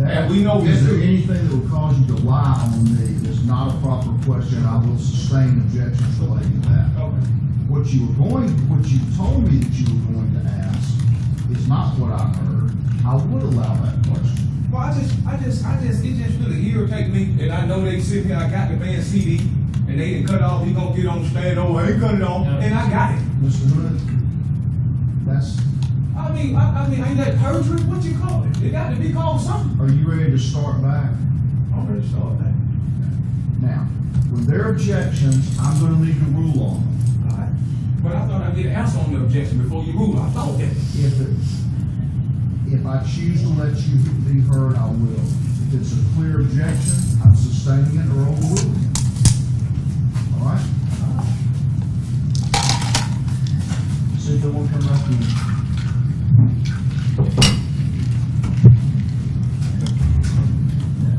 and we know Is this. there anything that would cause you to lie on me is not a proper question. I will sustain objections relating to that. Okay. What you told me that you were going to ask is not what I heard. I would allow that question. Well, it just really irritates me, and I know they sit here, I got the band CD, and they didn't cut off, he gonna get on the stand, oh, I ain't cut it off, and I got it. Mr. Hood, that's, I mean, ain't that perjury? What you call it? It got to be called something. are you ready to start back? I'm ready to start that. Now, with their objections, I'm gonna need to rule on them. All right. But I thought I'd get an answer on the objection before you rule. I thought that. If I choose to let you be heard, I will. If it's a clear objection, I'm sustaining it or overruling it. All right? See if they won't come back to you.